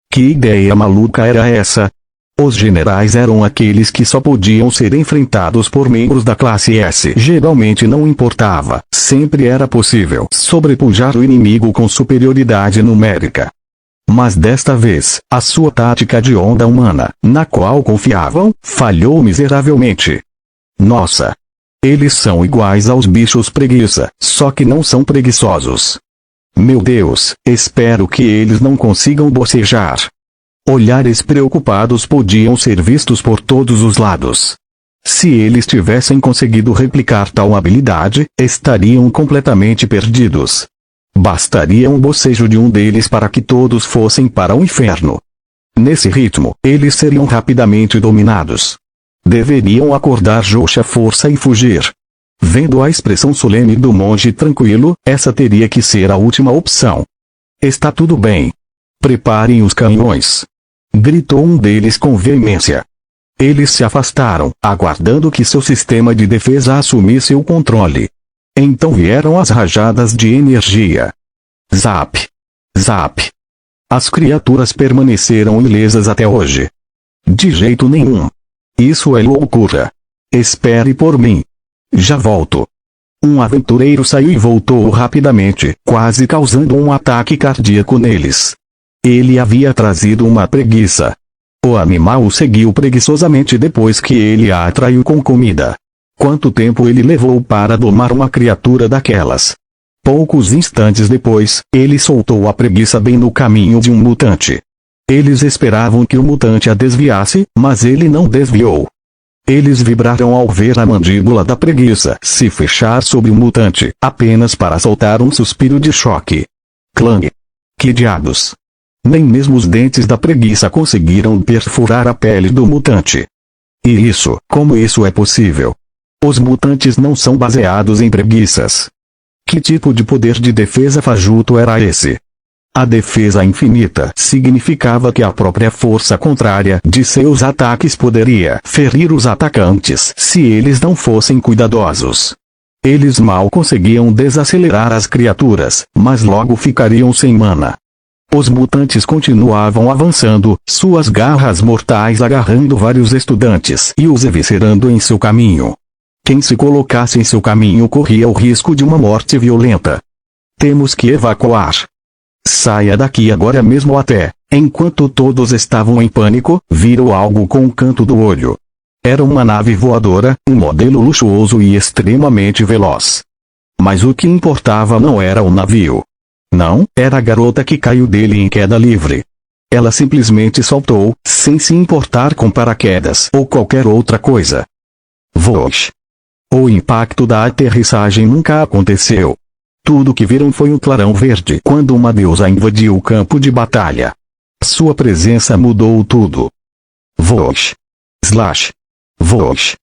Que ideia maluca era essa? Os generais eram aqueles que só podiam ser enfrentados por membros da classe S. Geralmente não importava, sempre era possível sobrepujar o inimigo com superioridade numérica. Mas desta vez, a sua tática de onda humana, na qual confiavam, falhou miseravelmente. Nossa! Eles são iguais aos bichos preguiça, só que não são preguiçosos. Meu Deus, espero que eles não consigam bocejar. Olhares preocupados podiam ser vistos por todos os lados. Se eles tivessem conseguido replicar tal habilidade, estariam completamente perdidos. Bastaria um bocejo de um deles para que todos fossem para o inferno. Nesse ritmo, eles seriam rapidamente dominados. Deveriam acordar Josh à força e fugir. Vendo a expressão solene do monge tranquilo, essa teria que ser a última opção. Está tudo bem. Preparem os canhões. Gritou um deles com veemência. Eles se afastaram, aguardando que seu sistema de defesa assumisse o controle. Então vieram as rajadas de energia. Zap! Zap! As criaturas permaneceram ilesas até hoje. De jeito nenhum. Isso é loucura. Espere por mim. Já volto. Um aventureiro saiu e voltou rapidamente, quase causando um ataque cardíaco neles. Ele havia trazido uma preguiça. O animal o seguiu preguiçosamente depois que ele a atraiu com comida. Quanto tempo ele levou para domar uma criatura daquelas? Poucos instantes depois, ele soltou a preguiça bem no caminho de um mutante. Eles esperavam que o mutante a desviasse, mas ele não desviou. Eles vibraram ao ver a mandíbula da preguiça se fechar sobre o mutante, apenas para soltar um suspiro de choque. Clang! Que diabos! Nem mesmo os dentes da preguiça conseguiram perfurar a pele do mutante. E como isso é possível? Os mutantes não são baseados em preguiças. Que tipo de poder de defesa fajuto era esse? A defesa infinita significava que a própria força contrária de seus ataques poderia ferir os atacantes se eles não fossem cuidadosos. Eles mal conseguiam desacelerar as criaturas, mas logo ficariam sem mana. Os mutantes continuavam avançando, suas garras mortais agarrando vários estudantes e os eviscerando em seu caminho. Quem se colocasse em seu caminho corria o risco de uma morte violenta. Temos que evacuar. Saia daqui agora mesmo até. Enquanto todos estavam em pânico, viram algo com o canto do olho. Era uma nave voadora, um modelo luxuoso e extremamente veloz. Mas o que importava não era o navio. Não, era a garota que caiu dele em queda livre. Ela simplesmente saltou, sem se importar com paraquedas ou qualquer outra coisa. Vosh! O impacto da aterrissagem nunca aconteceu. Tudo que viram foi um clarão verde quando uma deusa invadiu o campo de batalha. Sua presença mudou tudo. Vosh! Slash! Vosh!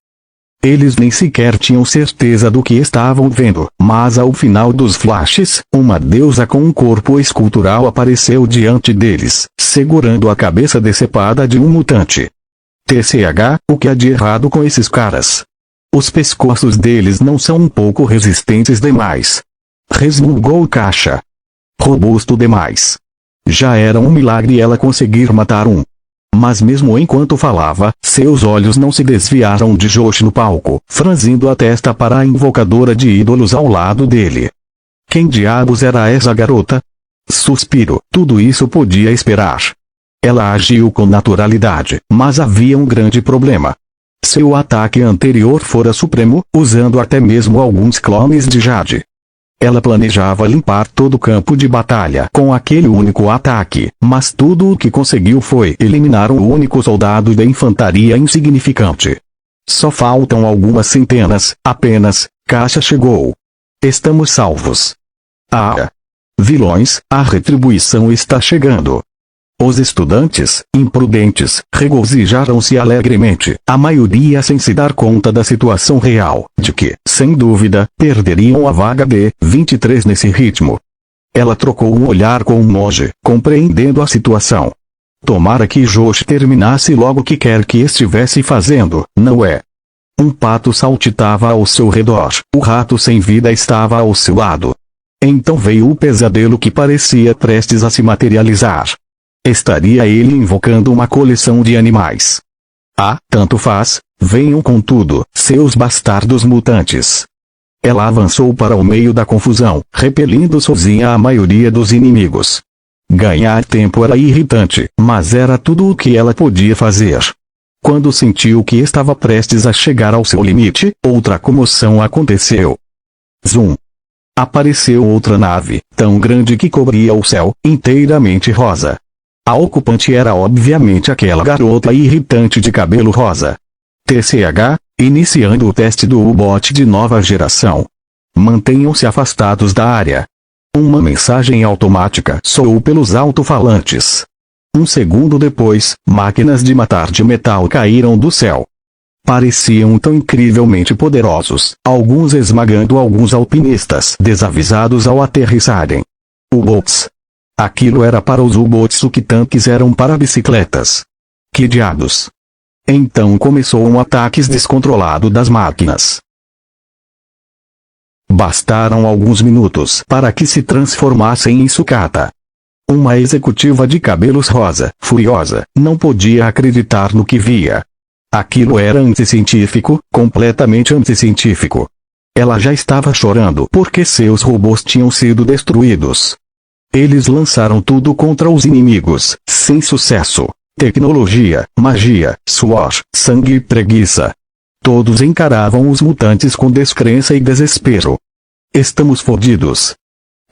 Eles nem sequer tinham certeza do que estavam vendo, mas ao final dos flashes, uma deusa com um corpo escultural apareceu diante deles, segurando a cabeça decepada de um mutante. TCH, o que há de errado com esses caras? Os pescoços deles não são um pouco resistentes demais. Resmungou Caixa. Robusto demais. Já era um milagre ela conseguir matar um. Mas mesmo enquanto falava, seus olhos não se desviaram de Josh no palco, franzindo a testa para a invocadora de ídolos ao lado dele. Quem diabos era essa garota? Suspiro, tudo isso podia esperar. Ela agiu com naturalidade, mas havia um grande problema. Seu ataque anterior fora supremo, usando até mesmo alguns clones de Jade. Ela planejava limpar todo o campo de batalha com aquele único ataque, mas tudo o que conseguiu foi eliminar um único soldado da infantaria insignificante. Só faltam algumas centenas, apenas. Caixa chegou. Estamos salvos. Ah! Vilões, a retribuição está chegando. Os estudantes, imprudentes, regozijaram-se alegremente, a maioria sem se dar conta da situação real, de que, sem dúvida, perderiam a vaga de 23 nesse ritmo. Ela trocou um olhar com o monge, compreendendo a situação. Tomara que Josh terminasse logo o que quer que estivesse fazendo, não é? Um pato saltitava ao seu redor, o rato sem vida estava ao seu lado. Então veio o pesadelo que parecia prestes a se materializar. Estaria ele invocando uma coleção de animais? Ah, tanto faz, venham com tudo, seus bastardos mutantes. Ela avançou para o meio da confusão, repelindo sozinha a maioria dos inimigos. Ganhar tempo era irritante, mas era tudo o que ela podia fazer. Quando sentiu que estava prestes a chegar ao seu limite, outra comoção aconteceu. Zoom! Apareceu outra nave, tão grande que cobria o céu, inteiramente rosa. A ocupante era obviamente aquela garota irritante de cabelo rosa. TCH, iniciando o teste do U-Bot de nova geração. Mantenham-se afastados da área. Uma mensagem automática soou pelos alto-falantes. Um segundo depois, máquinas de matar de metal caíram do céu. Pareciam tão incrivelmente poderosos, alguns esmagando alguns alpinistas desavisados ao aterrissarem. U-Bots. Aquilo era para os U-Bots o que tanques eram para bicicletas. Que diabos! Então começou um ataque descontrolado das máquinas. Bastaram alguns minutos para que se transformassem em sucata. Uma executiva de cabelos rosa, furiosa, não podia acreditar no que via. Aquilo era anticientífico, completamente anticientífico. Ela já estava chorando porque seus robôs tinham sido destruídos. Eles lançaram tudo contra os inimigos, sem sucesso. Tecnologia, magia, suor, sangue e preguiça. Todos encaravam os mutantes com descrença e desespero. Estamos fodidos.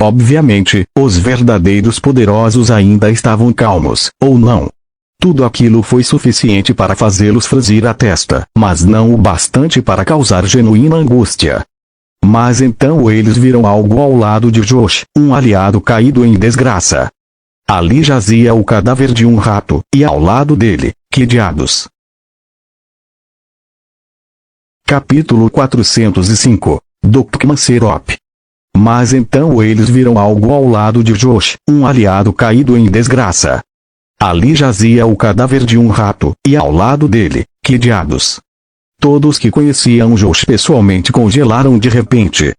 Obviamente, os verdadeiros poderosos ainda estavam calmos, ou não. Tudo aquilo foi suficiente para fazê-los franzir a testa, mas não o bastante para causar genuína angústia. Mas então eles viram algo ao lado de Josh, um aliado caído em desgraça. Ali jazia o cadáver de um rato, e ao lado dele, que diabos? Capítulo 405, Dr. Serop. Mas então eles viram algo ao lado de Josh, um aliado caído em desgraça. Ali jazia o cadáver de um rato, e ao lado dele, que diabos? Todos que conheciam Josh pessoalmente congelaram de repente.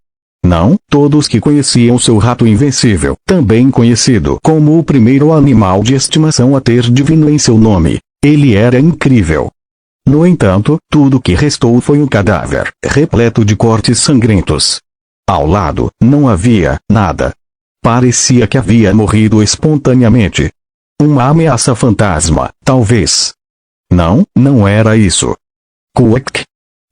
Não, todos que conheciam seu rato invencível, também conhecido como o primeiro animal de estimação a ter divino em seu nome. Ele era incrível. No entanto, tudo que restou foi um cadáver, repleto de cortes sangrentos. Ao lado, não havia nada. Parecia que havia morrido espontaneamente. Uma ameaça fantasma, talvez. Não, não era isso. Quack!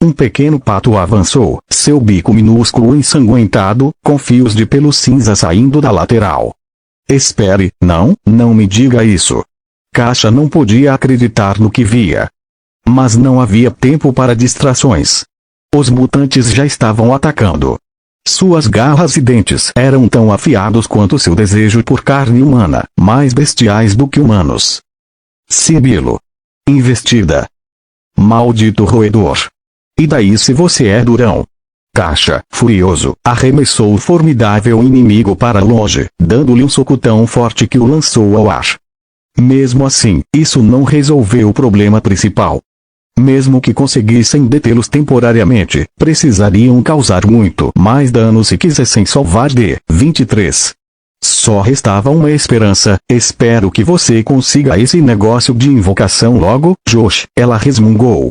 Um pequeno pato avançou, seu bico minúsculo ensanguentado, com fios de pelo cinza saindo da lateral. Espere, não me diga isso. Caixa não podia acreditar no que via. Mas não havia tempo para distrações. Os mutantes já estavam atacando. Suas garras e dentes eram tão afiados quanto seu desejo por carne humana, mais bestiais do que humanos. Sibilo. Investida. Maldito roedor. E daí se você é durão? Caixa, furioso, arremessou o formidável inimigo para longe, dando-lhe um soco tão forte que o lançou ao ar. Mesmo assim, isso não resolveu o problema principal. Mesmo que conseguissem detê-los temporariamente, precisariam causar muito mais dano se quisessem salvar D-23. Só restava uma esperança. Espero que você consiga esse negócio de invocação logo, Josh, ela resmungou.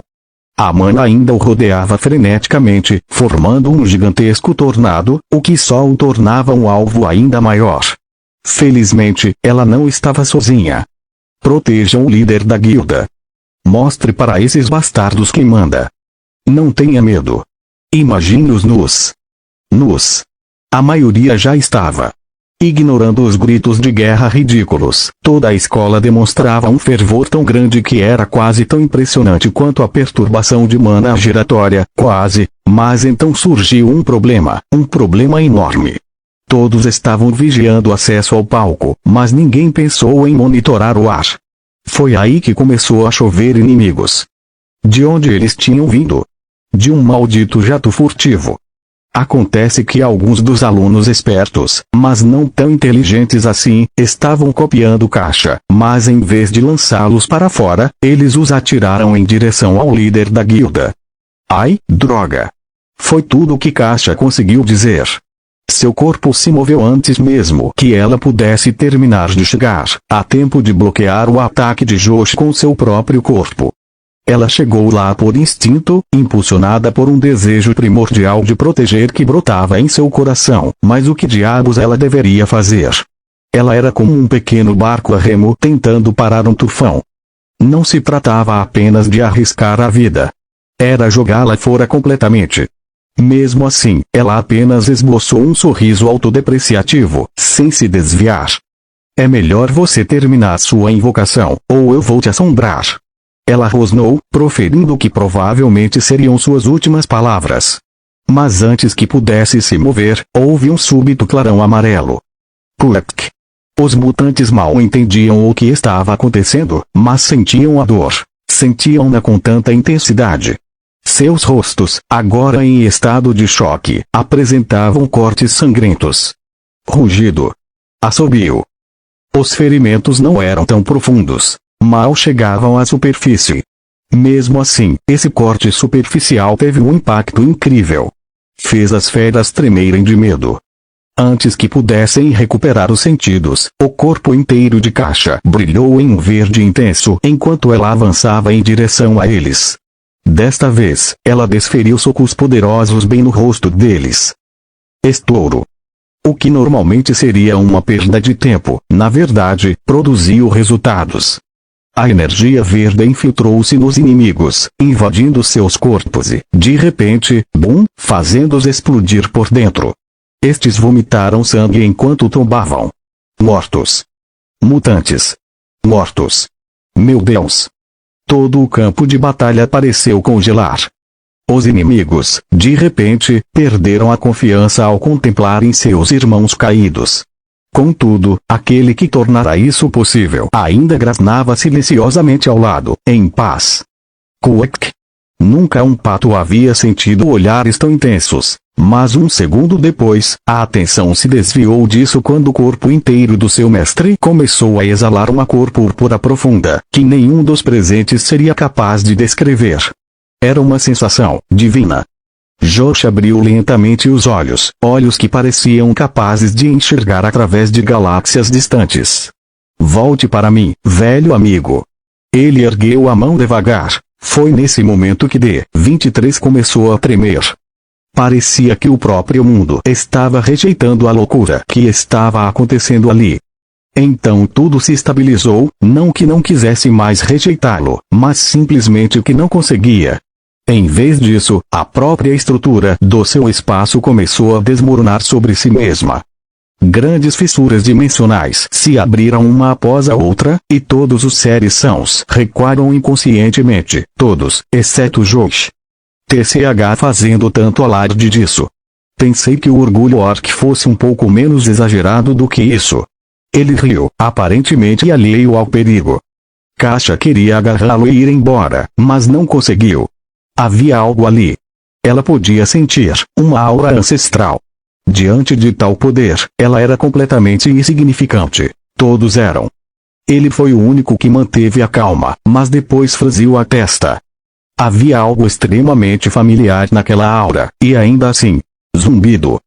A mana ainda o rodeava freneticamente, formando um gigantesco tornado, o que só o tornava um alvo ainda maior. Felizmente, ela não estava sozinha. Protejam o líder da guilda. Mostre para esses bastardos quem manda. Não tenha medo. Imagine-os nus. Nus. A maioria já estava. Ignorando os gritos de guerra ridículos, toda a escola demonstrava um fervor tão grande que era quase tão impressionante quanto a perturbação de mana giratória, quase, mas então surgiu um problema enorme. Todos estavam vigiando o acesso ao palco, mas ninguém pensou em monitorar o ar. Foi aí que começou a chover inimigos. De onde eles tinham vindo? De um maldito jato furtivo. Acontece que alguns dos alunos espertos, mas não tão inteligentes assim, estavam copiando Caixa, mas em vez de lançá-los para fora, eles os atiraram em direção ao líder da guilda. Ai, droga! Foi tudo o que Caixa conseguiu dizer. Seu corpo se moveu antes mesmo que ela pudesse terminar de chegar, a tempo de bloquear o ataque de Josh com seu próprio corpo. Ela chegou lá por instinto, impulsionada por um desejo primordial de proteger que brotava em seu coração, mas o que diabos ela deveria fazer? Ela era como um pequeno barco a remo tentando parar um tufão. Não se tratava apenas de arriscar a vida. Era jogá-la fora completamente. Mesmo assim, ela apenas esboçou um sorriso autodepreciativo, sem se desviar. É melhor você terminar sua invocação, ou eu vou te assombrar. Ela rosnou, proferindo o que provavelmente seriam suas últimas palavras. Mas antes que pudesse se mover, houve um súbito clarão amarelo. Cluck! Os mutantes mal entendiam o que estava acontecendo, mas sentiam a dor. Sentiam-na com tanta intensidade. Seus rostos, agora em estado de choque, apresentavam cortes sangrentos. Rugido. Assobio. Os ferimentos não eram tão profundos. Mal chegavam à superfície. Mesmo assim, esse corte superficial teve um impacto incrível. Fez as feras tremerem de medo. Antes que pudessem recuperar os sentidos, o corpo inteiro de Caixa brilhou em um verde intenso enquanto ela avançava em direção a eles. Desta vez, ela desferiu socos poderosos bem no rosto deles. Estouro. O que normalmente seria uma perda de tempo, na verdade, produziu resultados. A energia verde infiltrou-se nos inimigos, invadindo seus corpos e, de repente, bum, fazendo-os explodir por dentro. Estes vomitaram sangue enquanto tombavam. Mortos. Mutantes. Mortos. Meu Deus! Todo o campo de batalha pareceu congelar. Os inimigos, de repente, perderam a confiança ao contemplarem seus irmãos caídos. Contudo, aquele que tornara isso possível ainda grasnava silenciosamente ao lado, em paz. Quack! Nunca um pato havia sentido olhares tão intensos. Mas um segundo depois, a atenção se desviou disso quando o corpo inteiro do seu mestre começou a exalar uma cor púrpura profunda, que nenhum dos presentes seria capaz de descrever. Era uma sensação divina. Josh abriu lentamente os olhos, olhos que pareciam capazes de enxergar através de galáxias distantes. Volte para mim, velho amigo. Ele ergueu a mão devagar. Foi nesse momento que D-23 começou a tremer. Parecia que o próprio mundo estava rejeitando a loucura que estava acontecendo ali. Então tudo se estabilizou, não que não quisesse mais rejeitá-lo, mas simplesmente que não conseguia. Em vez disso, a própria estrutura do seu espaço começou a desmoronar sobre si mesma. Grandes fissuras dimensionais se abriram uma após a outra, e todos os seres sãos recuaram inconscientemente, todos, exceto Josh. TCH fazendo tanto alarde disso. Pensei que o orgulho orc fosse um pouco menos exagerado do que isso. Ele riu, aparentemente alheio ao perigo. Caixa queria agarrá-lo e ir embora, mas não conseguiu. Havia algo ali. Ela podia sentir uma aura ancestral. Diante de tal poder, ela era completamente insignificante. Todos eram. Ele foi o único que manteve a calma, mas depois franziu a testa. Havia algo extremamente familiar naquela aura, e ainda assim. Zumbido.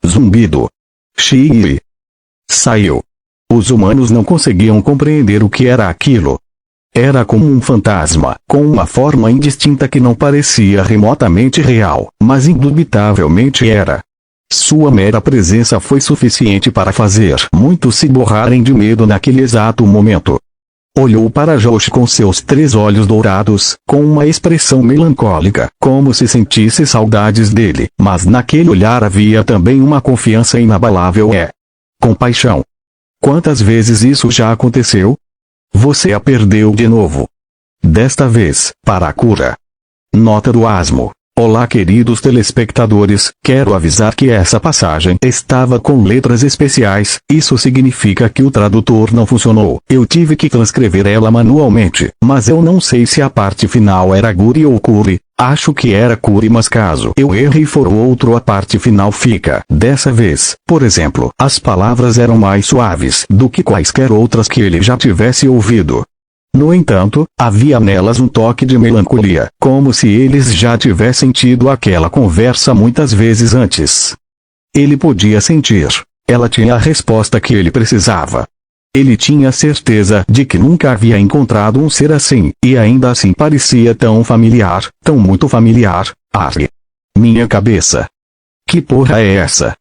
Zumbido. Xiii. Saiu. Os humanos não conseguiam compreender o que era aquilo. Era como um fantasma, com uma forma indistinta que não parecia remotamente real, mas indubitavelmente era. Sua mera presença foi suficiente para fazer muitos se borrarem de medo naquele exato momento. Olhou para Josh com seus 3 olhos dourados, com uma expressão melancólica, como se sentisse saudades dele, mas naquele olhar havia também uma confiança inabalável e compaixão. Quantas vezes isso já aconteceu? Você a perdeu de novo. Desta vez, para a cura. Nota do asmo. Olá queridos telespectadores, quero avisar que essa passagem estava com letras especiais, isso significa que o tradutor não funcionou. Eu tive que transcrever ela manualmente, mas eu não sei se a parte final era Guri ou Curi, acho que era Curi, mas caso eu erre e for outro a parte final fica. Dessa vez, por exemplo, as palavras eram mais suaves do que quaisquer outras que ele já tivesse ouvido. No entanto, havia nelas um toque de melancolia, como se eles já tivessem tido aquela conversa muitas vezes antes. Ele podia sentir. Ela tinha a resposta que ele precisava. Ele tinha certeza de que nunca havia encontrado um ser assim, e ainda assim parecia tão familiar, tão muito familiar. Arre! Minha cabeça! Que porra é essa?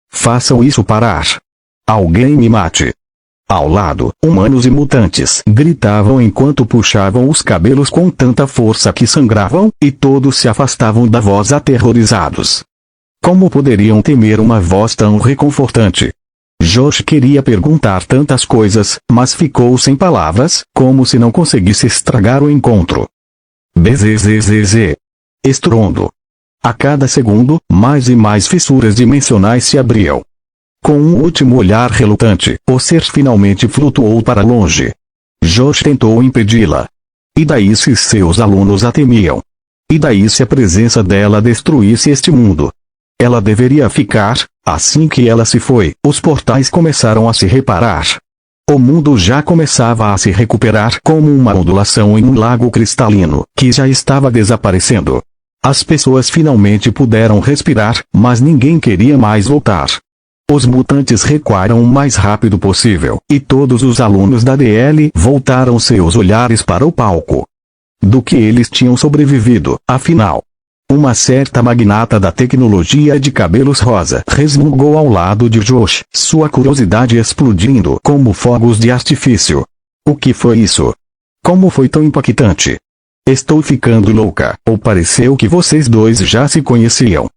Façam isso parar! Alguém me mate! Ao lado, humanos e mutantes gritavam enquanto puxavam os cabelos com tanta força que sangravam, e todos se afastavam da voz aterrorizados. Como poderiam temer uma voz tão reconfortante? Josh queria perguntar tantas coisas, mas ficou sem palavras, como se não conseguisse estragar o encontro. Bzzz. Estrondo. A cada segundo, mais e mais fissuras dimensionais se abriam. Com um último olhar relutante, o ser finalmente flutuou para longe. Josh tentou impedi-la. E daí se seus alunos a temiam? E daí se a presença dela destruísse este mundo? Ela deveria ficar. Assim que ela se foi, os portais começaram a se reparar. O mundo já começava a se recuperar como uma ondulação em um lago cristalino, que já estava desaparecendo. As pessoas finalmente puderam respirar, mas ninguém queria mais voltar. Os mutantes recuaram o mais rápido possível, e todos os alunos da DL voltaram seus olhares para o palco. Do que eles tinham sobrevivido, afinal? Uma certa magnata da tecnologia de cabelos rosa resmungou ao lado de Josh, sua curiosidade explodindo como fogos de artifício. O que foi isso? Como foi tão impactante? Estou ficando louca, ou pareceu que vocês dois já se conheciam?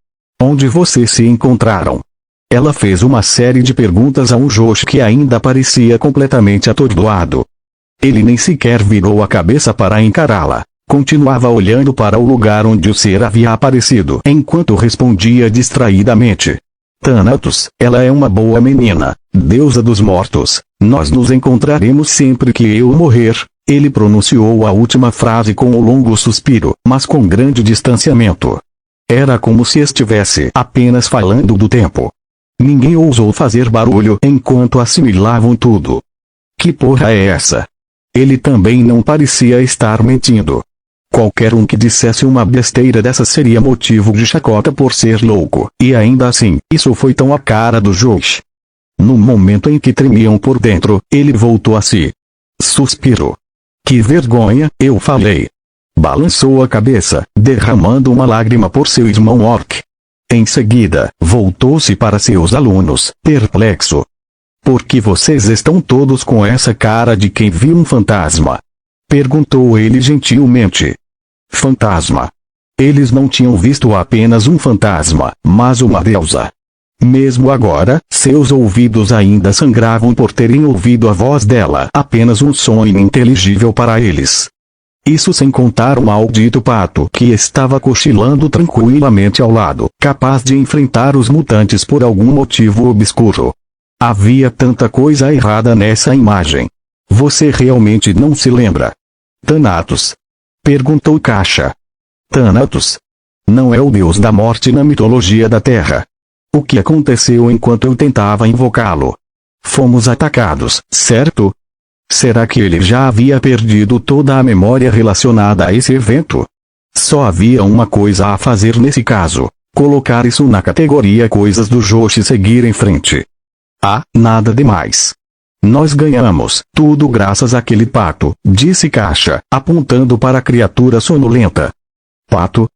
Onde vocês se encontraram? Ela fez uma série de perguntas a um Josh que ainda parecia completamente atordoado. Ele nem sequer virou a cabeça para encará-la. Continuava olhando para o lugar onde o ser havia aparecido enquanto respondia distraidamente. Thanatos, ela é uma boa menina, deusa dos mortos. Nós nos encontraremos sempre que eu morrer. Ele pronunciou a última frase com um longo suspiro, mas com grande distanciamento. Era como se estivesse apenas falando do tempo. Ninguém ousou fazer barulho enquanto assimilavam tudo. Que porra é essa? Ele também não parecia estar mentindo. Qualquer um que dissesse uma besteira dessa seria motivo de chacota por ser louco, e ainda assim, isso foi tão a cara do Josh. No momento em que tremiam por dentro, ele voltou a si. Suspirou. Que vergonha, eu falei. Balançou a cabeça, derramando uma lágrima por seu irmão Orc. Em seguida, voltou-se para seus alunos, perplexo. Por que vocês estão todos com essa cara de quem viu um fantasma? Perguntou ele gentilmente. Fantasma. Eles não tinham visto apenas um fantasma, mas uma deusa. Mesmo agora, seus ouvidos ainda sangravam por terem ouvido a voz dela, apenas um som ininteligível para eles. Isso sem contar o maldito pato que estava cochilando tranquilamente ao lado, capaz de enfrentar os mutantes por algum motivo obscuro. Havia tanta coisa errada nessa imagem. Você realmente não se lembra? Thanatos? Perguntou Caixa. Thanatos? Não é o deus da morte na mitologia da Terra. O que aconteceu enquanto eu tentava invocá-lo? Fomos atacados, certo? Será que ele já havia perdido toda a memória relacionada a esse evento? Só havia uma coisa a fazer nesse caso: colocar isso na categoria coisas do Josh e seguir em frente. Ah, nada demais. Nós ganhamos tudo graças àquele pato, disse Caixa, apontando para a criatura sonolenta. Pato?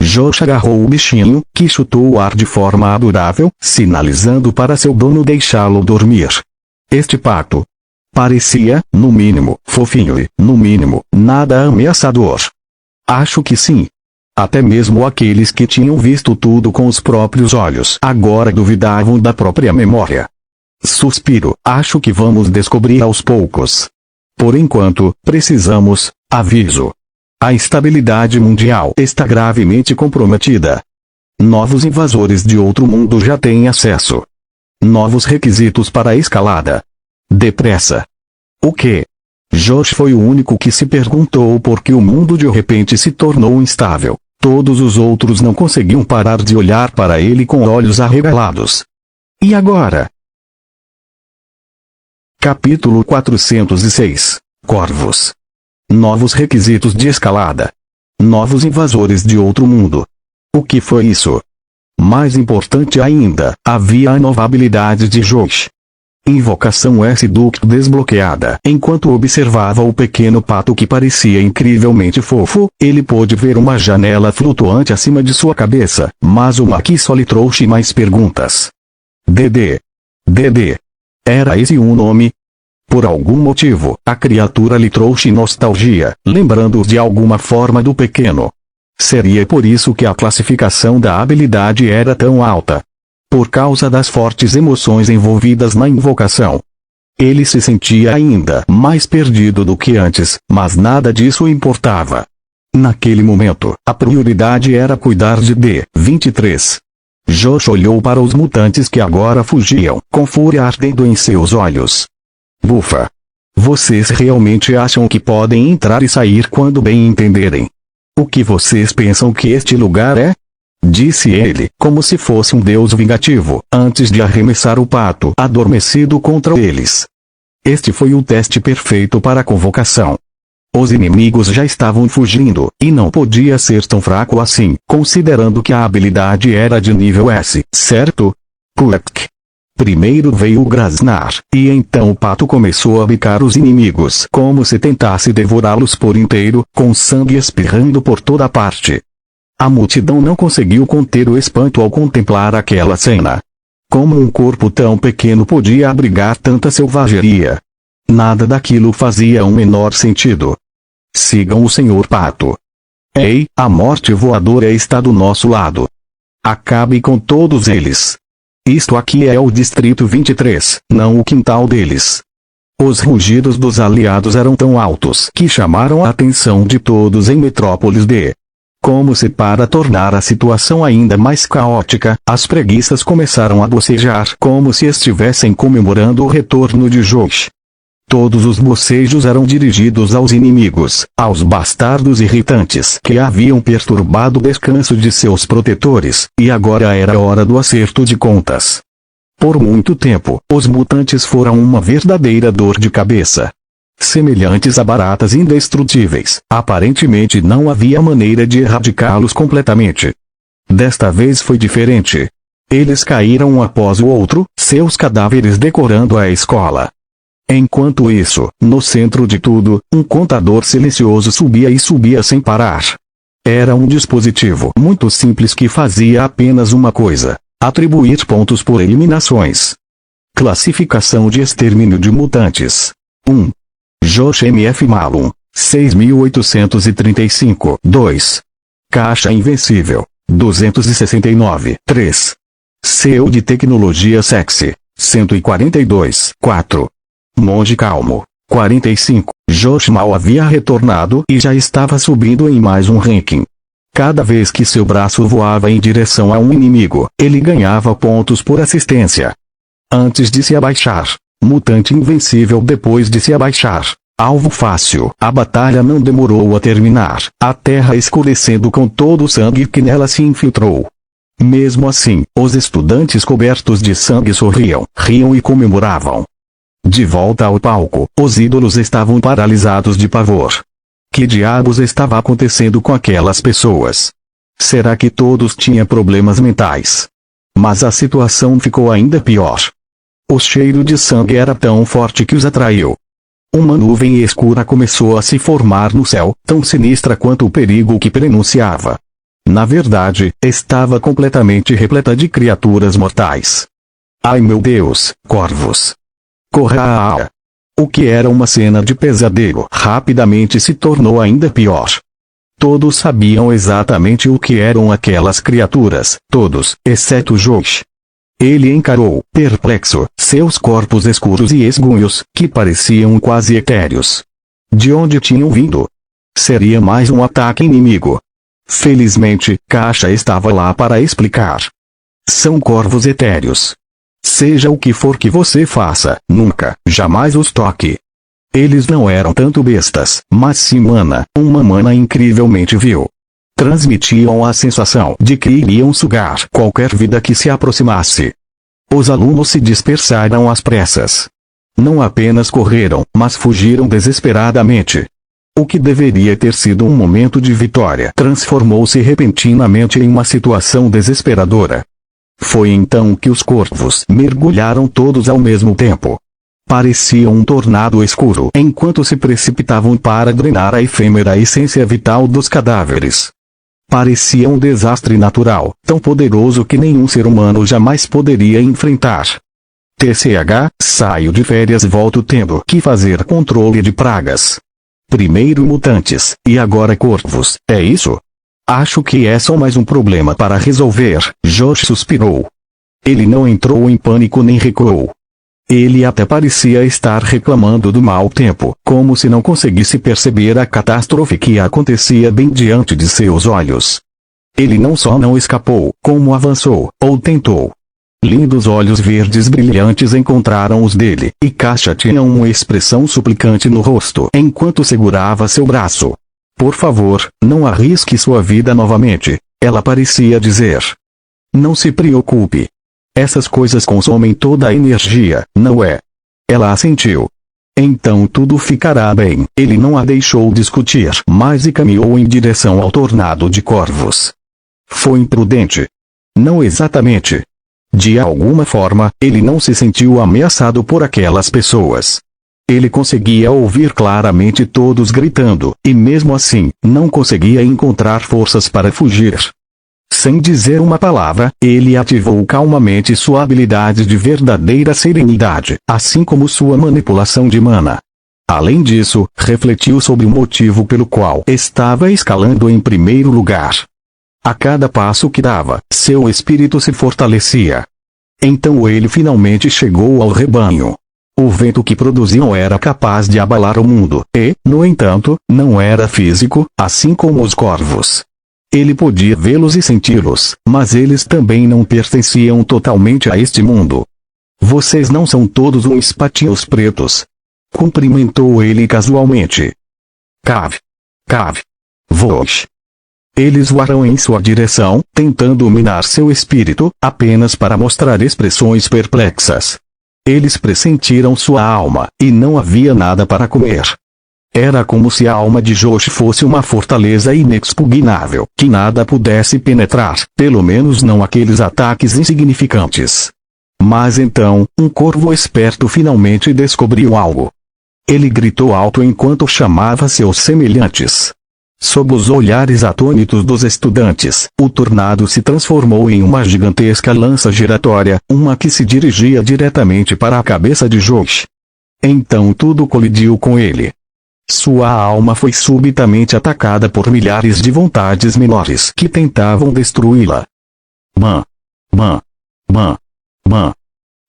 Josh agarrou o bichinho, que chutou o ar de forma adorável, sinalizando para seu dono deixá-lo dormir. Este pato parecia, no mínimo, fofinho e, no mínimo, nada ameaçador. Acho que sim. Até mesmo aqueles que tinham visto tudo com os próprios olhos agora duvidavam da própria memória. Suspiro, acho que vamos descobrir aos poucos. Por enquanto, precisamos, aviso. A estabilidade mundial está gravemente comprometida. Novos invasores de outro mundo já têm acesso. Novos requisitos para a escalada. Depressa. O quê? Josh foi o único que se perguntou por que o mundo de repente se tornou instável. Todos os outros não conseguiam parar de olhar para ele com olhos arregalados. E agora? Capítulo 406. Corvos. Novos requisitos de escalada. Novos invasores de outro mundo. O que foi isso? Mais importante ainda, havia a nova habilidade de Josh. Invocação S-Duct desbloqueada. Enquanto observava o pequeno pato que parecia incrivelmente fofo, ele pôde ver uma janela flutuante acima de sua cabeça, mas o Maqui só lhe trouxe mais perguntas. Dedê. Era esse um nome? Por algum motivo, a criatura lhe trouxe nostalgia, lembrando-os de alguma forma do pequeno. Seria por isso que a classificação da habilidade era tão alta. Por causa das fortes emoções envolvidas na invocação. Ele se sentia ainda mais perdido do que antes, mas nada disso importava. Naquele momento, a prioridade era cuidar de D-23. Josh olhou para os mutantes que agora fugiam, com fúria ardendo em seus olhos. Bufa! Vocês realmente acham que podem entrar e sair quando bem entenderem? O que vocês pensam que este lugar é? Disse ele, como se fosse um deus vingativo, antes de arremessar o pato adormecido contra eles. Este foi o teste perfeito para a convocação. Os inimigos já estavam fugindo, e não podia ser tão fraco assim, considerando que a habilidade era de nível S, certo? Cluck. Primeiro veio o grasnar, e então o pato começou a bicar os inimigos como se tentasse devorá-los por inteiro, com sangue espirrando por toda parte. A multidão não conseguiu conter o espanto ao contemplar aquela cena. Como um corpo tão pequeno podia abrigar tanta selvageria? Nada daquilo fazia o menor sentido. Sigam o Sr. Pato. Ei, a morte voadora está do nosso lado. Acabe com todos eles. Isto aqui é o Distrito 23, não o quintal deles. Os rugidos dos aliados eram tão altos que chamaram a atenção de todos em Metrópolis D. Como se para tornar a situação ainda mais caótica, as preguiças começaram a bocejar como se estivessem comemorando o retorno de Josh. Todos os bocejos eram dirigidos aos inimigos, aos bastardos irritantes que haviam perturbado o descanso de seus protetores, e agora era hora do acerto de contas. Por muito tempo, os mutantes foram uma verdadeira dor de cabeça. Semelhantes a baratas indestrutíveis, aparentemente não havia maneira de erradicá-los completamente. Desta vez foi diferente. Eles caíram um após o outro, seus cadáveres decorando a escola. Enquanto isso, no centro de tudo, um contador silencioso subia e subia sem parar. Era um dispositivo muito simples que fazia apenas uma coisa: atribuir pontos por eliminações. Classificação de extermínio de mutantes. 1. Josh M.F. Malum, 6.835. 2. Caixa Invencível, 269. 3. CEO de Tecnologia Sexy, 142. 4. Monge Calmo, 45. Josh mal havia retornado e já estava subindo em mais um ranking. Cada vez que seu braço voava em direção a um inimigo, ele ganhava pontos por assistência. Antes de se abaixar. Mutante invencível depois de se abaixar. Alvo fácil. A batalha não demorou a terminar, a terra escurecendo com todo o sangue que nela se infiltrou. Mesmo assim, os estudantes cobertos de sangue sorriam, riam e comemoravam. De volta ao palco, os ídolos estavam paralisados de pavor. Que diabos estava acontecendo com aquelas pessoas? Será que todos tinham problemas mentais? Mas a situação ficou ainda pior. O cheiro de sangue era tão forte que os atraiu. Uma nuvem escura começou a se formar no céu, tão sinistra quanto o perigo que prenunciava. Na verdade, estava completamente repleta de criaturas mortais. Ai meu Deus, corvos! Corra! O que era uma cena de pesadelo rapidamente se tornou ainda pior. Todos sabiam exatamente o que eram aquelas criaturas, todos, exceto Josh. Ele encarou, perplexo, seus corpos escuros e esgunhos, que pareciam quase etéreos. De onde tinham vindo? Seria mais um ataque inimigo. Felizmente, Caixa estava lá para explicar. São corvos etéreos. Seja o que for que você faça, nunca, jamais os toque. Eles não eram tanto bestas, mas sim uma mana incrivelmente vil. Transmitiam a sensação de que iriam sugar qualquer vida que se aproximasse. Os alunos se dispersaram às pressas. Não apenas correram, mas fugiram desesperadamente. O que deveria ter sido um momento de vitória transformou-se repentinamente em uma situação desesperadora. Foi então que os corvos mergulharam todos ao mesmo tempo. Parecia um tornado escuro enquanto se precipitavam para drenar a efêmera essência vital dos cadáveres. Parecia um desastre natural, tão poderoso que nenhum ser humano jamais poderia enfrentar. TCH, saio de férias e volto tendo que fazer controle de pragas. Primeiro mutantes, e agora corvos, é isso? Acho que é só mais um problema para resolver, Josh suspirou. Ele não entrou em pânico nem recuou. Ele até parecia estar reclamando do mau tempo, como se não conseguisse perceber a catástrofe que acontecia bem diante de seus olhos. Ele não só não escapou, como avançou, ou tentou. Lindos olhos verdes brilhantes encontraram os dele, e Kasia tinha uma expressão suplicante no rosto enquanto segurava seu braço. Por favor, não arrisque sua vida novamente, ela parecia dizer. Não se preocupe. Essas coisas consomem toda a energia, não é? Ela assentiu. Então tudo ficará bem. Ele não a deixou discutir mais e caminhou em direção ao tornado de corvos. Foi imprudente. Não exatamente. De alguma forma, ele não se sentiu ameaçado por aquelas pessoas. Ele conseguia ouvir claramente todos gritando, e mesmo assim, não conseguia encontrar forças para fugir. Sem dizer uma palavra, ele ativou calmamente sua habilidade de verdadeira serenidade, assim como sua manipulação de mana. Além disso, refletiu sobre o motivo pelo qual estava escalando em primeiro lugar. A cada passo que dava, seu espírito se fortalecia. Então ele finalmente chegou ao rebanho. O vento que produziam era capaz de abalar o mundo, e, no entanto, não era físico, assim como os corvos. Ele podia vê-los e senti-los, mas eles também não pertenciam totalmente a este mundo. Vocês não são todos uns patinhos pretos. Cumprimentou ele casualmente. Cave. Voe. Eles voaram em sua direção, tentando dominar seu espírito, apenas para mostrar expressões perplexas. Eles pressentiram sua alma, e não havia nada para comer. Era como se a alma de Josh fosse uma fortaleza inexpugnável, que nada pudesse penetrar, pelo menos não aqueles ataques insignificantes. Mas então, um corvo esperto finalmente descobriu algo. Ele gritou alto enquanto chamava seus semelhantes. Sob os olhares atônitos dos estudantes, o tornado se transformou em uma gigantesca lança giratória, uma que se dirigia diretamente para a cabeça de Josh. Então tudo colidiu com ele. Sua alma foi subitamente atacada por milhares de vontades menores que tentavam destruí-la.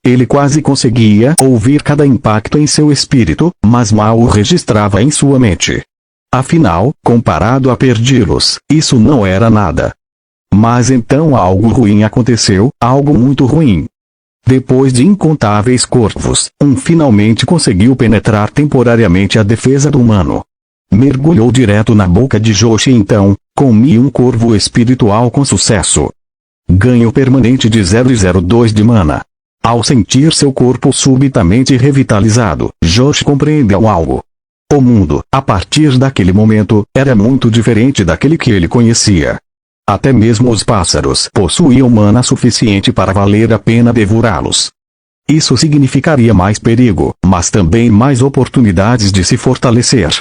Ele quase conseguia ouvir cada impacto em seu espírito, mas mal o registrava em sua mente. Afinal, comparado a perdi-los, isso não era nada. Mas então algo ruim aconteceu, algo muito ruim. Depois de incontáveis corvos, finalmente conseguiu penetrar temporariamente a defesa do humano. Mergulhou direto na boca de Josh e então, comia um corvo espiritual com sucesso. Ganho permanente de 0,02 de mana. Ao sentir seu corpo subitamente revitalizado, Josh compreendeu algo. O mundo, a partir daquele momento, era muito diferente daquele que ele conhecia. Até mesmo os pássaros possuíam mana suficiente para valer a pena devorá-los. Isso significaria mais perigo, mas também mais oportunidades de se fortalecer.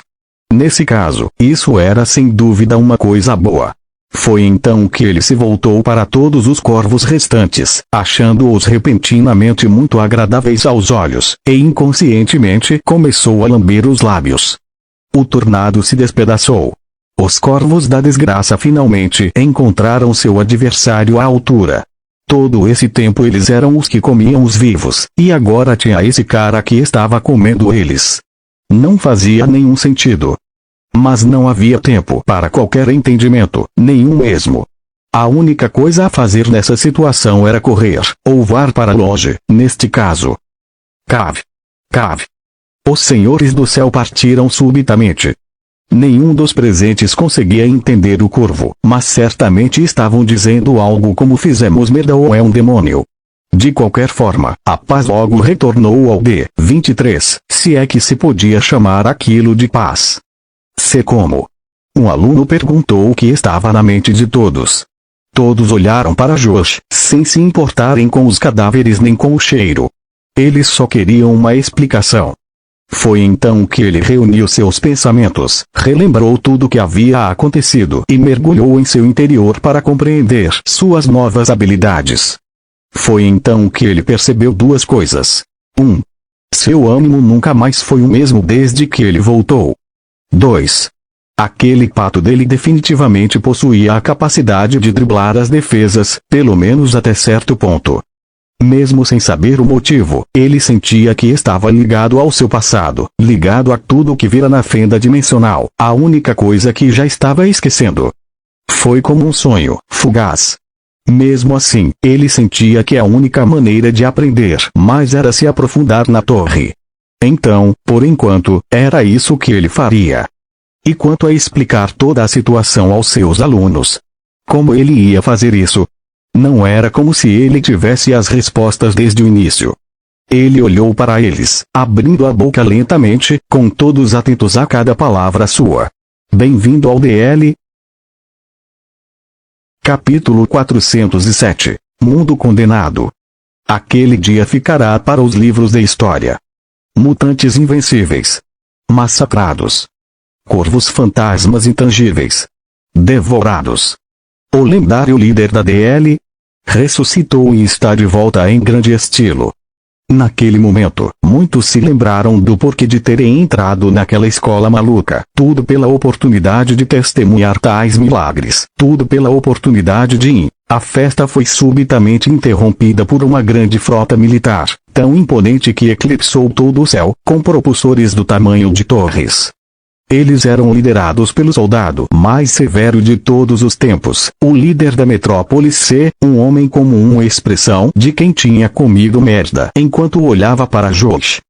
Nesse caso, isso era sem dúvida uma coisa boa. Foi então que ele se voltou para todos os corvos restantes, achando-os repentinamente muito agradáveis aos olhos, e inconscientemente começou a lamber os lábios. O tornado se despedaçou. Os corvos da desgraça finalmente encontraram seu adversário à altura. Todo esse tempo eles eram os que comiam os vivos, e agora tinha esse cara que estava comendo eles. Não fazia nenhum sentido. Mas não havia tempo para qualquer entendimento, nenhum mesmo. A única coisa a fazer nessa situação era correr, ou voar para longe, neste caso. Cave. Os senhores do céu partiram subitamente. Nenhum dos presentes conseguia entender o corvo, mas certamente estavam dizendo algo como fizemos merda ou é um demônio. De qualquer forma, a paz logo retornou ao D23, se é que se podia chamar aquilo de paz. Como? Um aluno perguntou o que estava na mente de todos. Todos olharam para Josh, sem se importarem com os cadáveres nem com o cheiro. Eles só queriam uma explicação. Foi então que ele reuniu seus pensamentos, relembrou tudo o que havia acontecido e mergulhou em seu interior para compreender suas novas habilidades. Foi então que ele percebeu duas coisas. 1. Seu ânimo nunca mais foi o mesmo desde que ele voltou. 2. Aquele pato dele definitivamente possuía a capacidade de driblar as defesas, pelo menos até certo ponto. Mesmo sem saber o motivo, ele sentia que estava ligado ao seu passado, ligado a tudo o que vira na fenda dimensional, a única coisa que já estava esquecendo. Foi como um sonho, fugaz. Mesmo assim, ele sentia que a única maneira de aprender mais era se aprofundar na torre. Então, por enquanto, era isso que ele faria. E quanto a explicar toda a situação aos seus alunos? Como ele ia fazer isso? Não era como se ele tivesse as respostas desde o início. Ele olhou para eles, abrindo a boca lentamente, com todos atentos a cada palavra sua. Bem-vindo ao DL. Capítulo 407. Mundo Condenado. Aquele dia ficará para os livros de história. Mutantes invencíveis. Massacrados. Corvos fantasmas intangíveis. Devorados. O lendário líder da DL ressuscitou e está de volta em grande estilo. Naquele momento, muitos se lembraram do porquê de terem entrado naquela escola maluca. Tudo pela oportunidade de testemunhar tais milagres. Tudo pela oportunidade de A festa foi subitamente interrompida por uma grande frota militar, tão imponente que eclipsou todo o céu, com propulsores do tamanho de torres. Eles eram liderados pelo soldado mais severo de todos os tempos, o líder da metrópole C, um homem como uma expressão de quem tinha comido merda enquanto olhava para Josh.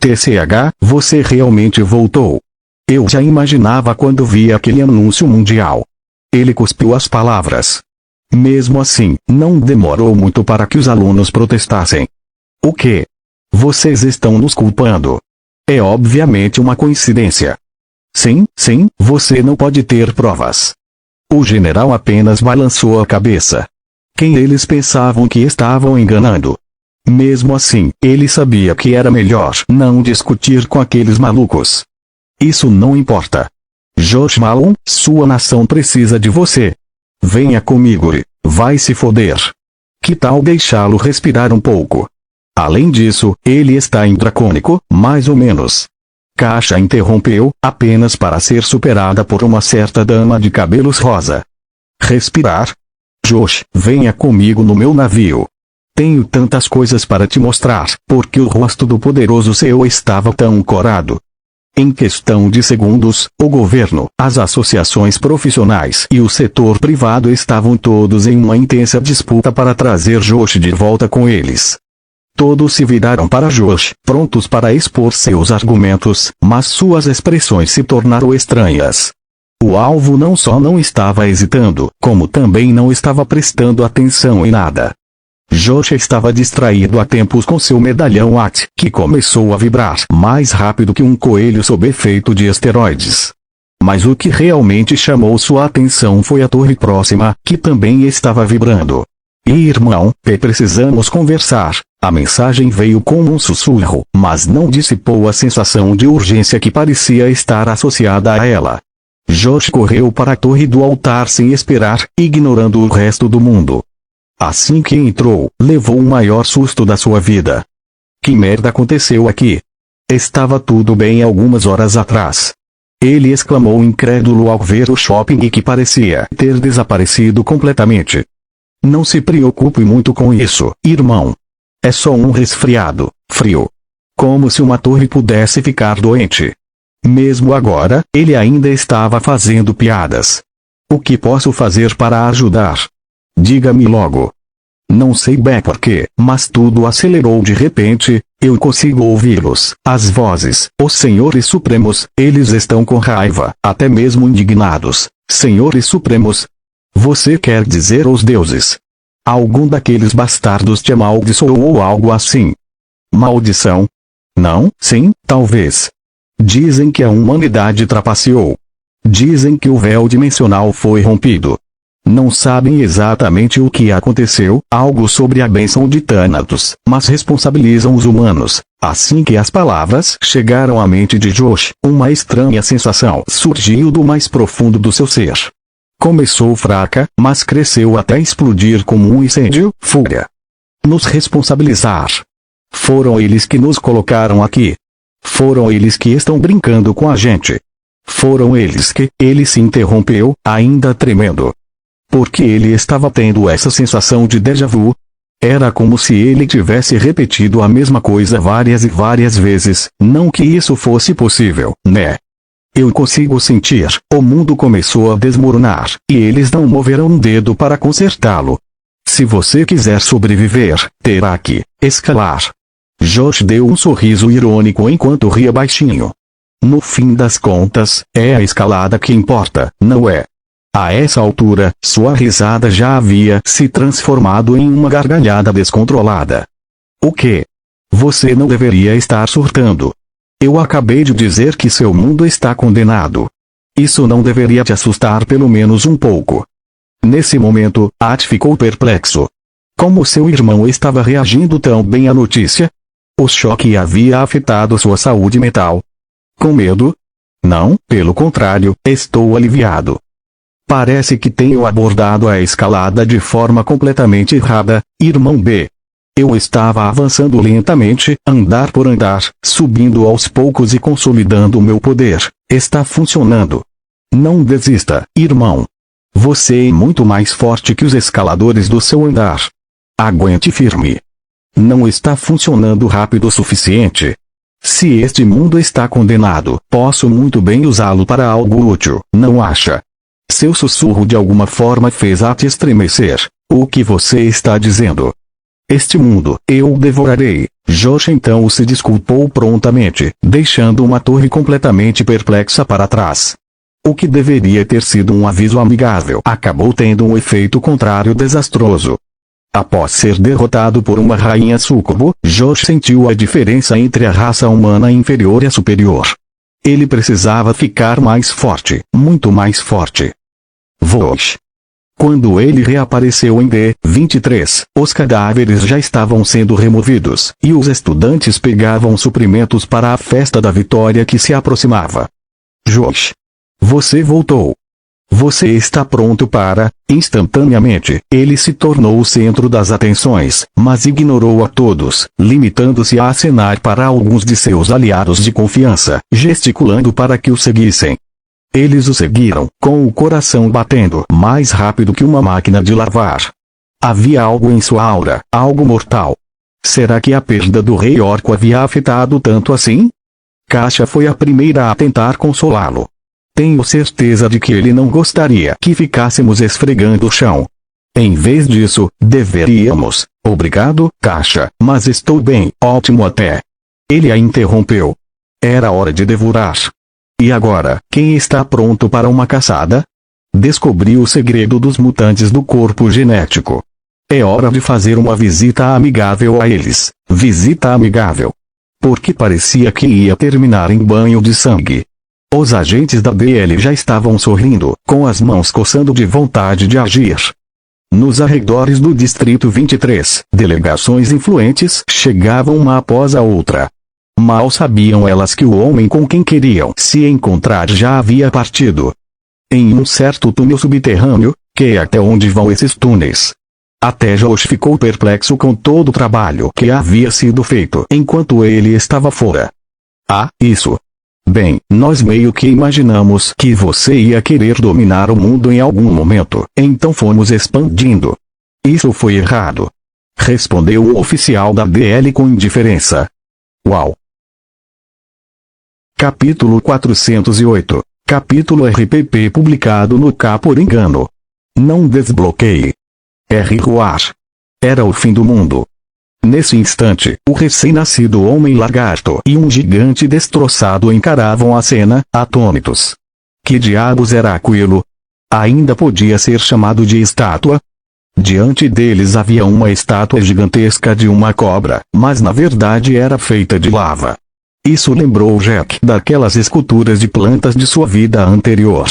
TCH, você realmente voltou. Eu já imaginava quando vi aquele anúncio mundial. Ele cuspiu as palavras. Mesmo assim, não demorou muito para que os alunos protestassem. O quê? Vocês estão nos culpando. É obviamente uma coincidência. Sim, você não pode ter provas. O general apenas balançou a cabeça. Quem eles pensavam que estavam enganando? Mesmo assim, ele sabia que era melhor não discutir com aqueles malucos. Isso não importa. Josh Malone, sua nação precisa de você. Venha comigo e vai se foder. Que tal deixá-lo respirar um pouco? Além disso, ele está em dracônico, mais ou menos. Caixa interrompeu, apenas para ser superada por uma certa dama de cabelos rosa. Respirar? Josh, venha comigo no meu navio. Tenho tantas coisas para te mostrar, porque o rosto do poderoso CEO estava tão corado. Em questão de segundos, o governo, as associações profissionais e o setor privado estavam todos em uma intensa disputa para trazer Josh de volta com eles. Todos se viraram para Josh, prontos para expor seus argumentos, mas suas expressões se tornaram estranhas. O alvo não só não estava hesitando, como também não estava prestando atenção em nada. Josh estava distraído há tempos com seu medalhão AT, que começou a vibrar mais rápido que um coelho sob efeito de esteroides. Mas o que realmente chamou sua atenção foi a torre próxima, que também estava vibrando. Irmão, precisamos conversar. A mensagem veio com um sussurro, mas não dissipou a sensação de urgência que parecia estar associada a ela. Josh correu para a torre do altar sem esperar, ignorando o resto do mundo. Assim que entrou, levou o maior susto da sua vida. Que merda aconteceu aqui? Estava tudo bem algumas horas atrás. Ele exclamou incrédulo ao ver o shopping que parecia ter desaparecido completamente. Não se preocupe muito com isso, irmão. É só um resfriado, frio. Como se uma torre pudesse ficar doente. Mesmo agora, ele ainda estava fazendo piadas. O que posso fazer para ajudar? Diga-me logo. Não sei bem porquê, mas tudo acelerou de repente. Eu consigo ouvi-los, as vozes, os senhores supremos, eles estão com raiva, até mesmo indignados. Senhores supremos. Você quer dizer os deuses? Algum daqueles bastardos te amaldiçoou ou algo assim? Maldição? Não, sim, talvez. Dizem que a humanidade trapaceou. Dizem que o véu dimensional foi rompido. Não sabem exatamente o que aconteceu, algo sobre a bênção de Thanatos, mas responsabilizam os humanos. Assim que as palavras chegaram à mente de Josh, uma estranha sensação surgiu do mais profundo do seu ser. Começou fraca, mas cresceu até explodir como um incêndio, fúria. Nos responsabilizar. Foram eles que nos colocaram aqui. Foram eles que estão brincando com a gente. Foram eles que... Ele se interrompeu, ainda tremendo. Porque ele estava tendo essa sensação de déjà vu. Era como se ele tivesse repetido a mesma coisa várias e várias vezes, não que isso fosse possível, né? Eu consigo sentir, o mundo começou a desmoronar, e eles não moverão um dedo para consertá-lo. Se você quiser sobreviver, terá que escalar. Josh deu um sorriso irônico enquanto ria baixinho. No fim das contas, é a escalada que importa, não é? A essa altura, sua risada já havia se transformado em uma gargalhada descontrolada. O quê? Você não deveria estar surtando. Eu acabei de dizer que seu mundo está condenado. Isso não deveria te assustar pelo menos um pouco. Nesse momento, At ficou perplexo. Como seu irmão estava reagindo tão bem à notícia? O choque havia afetado sua saúde mental. Com medo? Não, pelo contrário, estou aliviado. Parece que tenho abordado a escalada de forma completamente errada, irmão B. Eu estava avançando lentamente, andar por andar, subindo aos poucos e consolidando o meu poder. Está funcionando. Não desista, irmão. Você é muito mais forte que os escaladores do seu andar. Aguente firme. Não está funcionando rápido o suficiente. Se este mundo está condenado, posso muito bem usá-lo para algo útil, não acha? Seu sussurro de alguma forma fez At estremecer. O que você está dizendo? Este mundo, eu o devorarei. Josh então se desculpou prontamente, deixando uma torre completamente perplexa para trás. O que deveria ter sido um aviso amigável acabou tendo um efeito contrário desastroso. Após ser derrotado por uma rainha súcubo, Josh sentiu a diferença entre a raça humana inferior e a superior. Ele precisava ficar mais forte, muito mais forte. Vosh. Quando ele reapareceu em D23, os cadáveres já estavam sendo removidos, e os estudantes pegavam suprimentos para a festa da vitória que se aproximava. Josh. Você voltou. Você está pronto para... Instantaneamente, ele se tornou o centro das atenções, mas ignorou a todos, limitando-se a acenar para alguns de seus aliados de confiança, gesticulando para que o seguissem. Eles o seguiram, com o coração batendo mais rápido que uma máquina de lavar. Havia algo em sua aura, algo mortal. Será que a perda do rei orco havia afetado tanto assim? Kasha foi a primeira a tentar consolá-lo. Tenho certeza de que ele não gostaria que ficássemos esfregando o chão. Em vez disso, deveríamos. Obrigado, Kasha, mas estou bem, ótimo até. Ele a interrompeu. Era hora de devorar. E agora, quem está pronto para uma caçada? Descobri o segredo dos mutantes do corpo genético. É hora de fazer uma visita amigável a eles. Visita amigável. Porque parecia que ia terminar em banho de sangue. Os agentes da DL já estavam sorrindo, com as mãos coçando de vontade de agir. Nos arredores do Distrito 23, delegações influentes chegavam uma após a outra. Mal sabiam elas que o homem com quem queriam se encontrar já havia partido. Em um certo túnel subterrâneo, que é até onde vão esses túneis. Até Josh ficou perplexo com todo o trabalho que havia sido feito enquanto ele estava fora. Ah, isso. Bem, nós meio que imaginamos que você ia querer dominar o mundo em algum momento, então fomos expandindo. Isso foi errado. Respondeu o oficial da DL com indiferença. Uau! Capítulo 408. Capítulo RPP publicado no K por engano. Não desbloqueie. R-Roar. Era o fim do mundo. Nesse instante, o recém-nascido homem lagarto e um gigante destroçado encaravam a cena, atônitos. Que diabos era aquilo? Ainda podia ser chamado de estátua? Diante deles havia uma estátua gigantesca de uma cobra, mas na verdade era feita de lava. Isso lembrou Jack daquelas esculturas de plantas de sua vida anterior.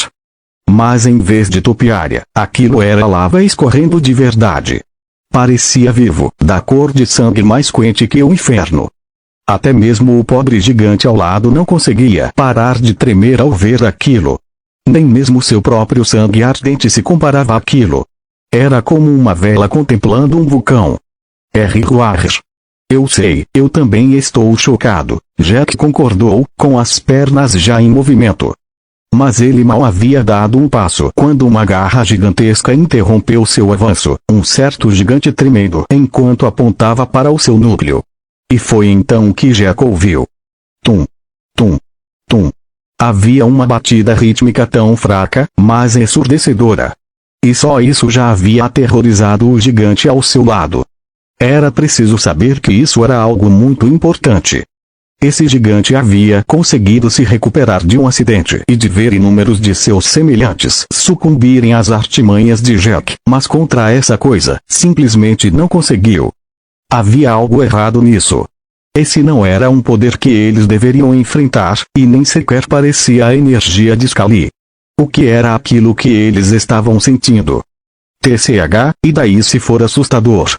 Mas em vez de topiária, aquilo era lava escorrendo de verdade. Parecia vivo, da cor de sangue mais quente que o inferno. Até mesmo o pobre gigante ao lado não conseguia parar de tremer ao ver aquilo. Nem mesmo seu próprio sangue ardente se comparava àquilo. Era como uma vela contemplando um vulcão. R.R. Eu sei, eu também estou chocado, Jack concordou, com as pernas já em movimento. Mas ele mal havia dado um passo quando uma garra gigantesca interrompeu seu avanço, um certo gigante tremendo enquanto apontava para o seu núcleo. E foi então que Jack ouviu. Tum, tum, tum. Havia uma batida rítmica tão fraca, mas ensurdecedora. E só isso já havia aterrorizado o gigante ao seu lado. Era preciso saber que isso era algo muito importante. Esse gigante havia conseguido se recuperar de um acidente e de ver inúmeros de seus semelhantes sucumbirem às artimanhas de Jack, mas contra essa coisa, simplesmente não conseguiu. Havia algo errado nisso. Esse não era um poder que eles deveriam enfrentar, e nem sequer parecia a energia de Scully. O que era aquilo que eles estavam sentindo? TCH, e daí se for assustador.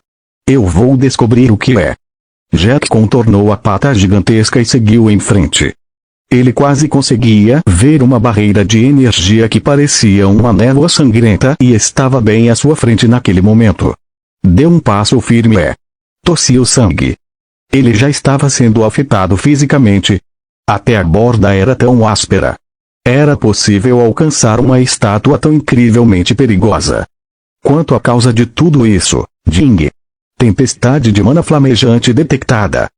Eu vou descobrir o que é. Jack contornou a pata gigantesca e seguiu em frente. Ele quase conseguia ver uma barreira de energia que parecia uma névoa sangrenta e estava bem à sua frente naquele momento. Deu um passo firme e tossiu sangue. Ele já estava sendo afetado fisicamente. Até a borda era tão áspera. Era possível alcançar uma estátua tão incrivelmente perigosa. Quanto à causa de tudo isso, Ding. Tempestade de mana flamejante detectada.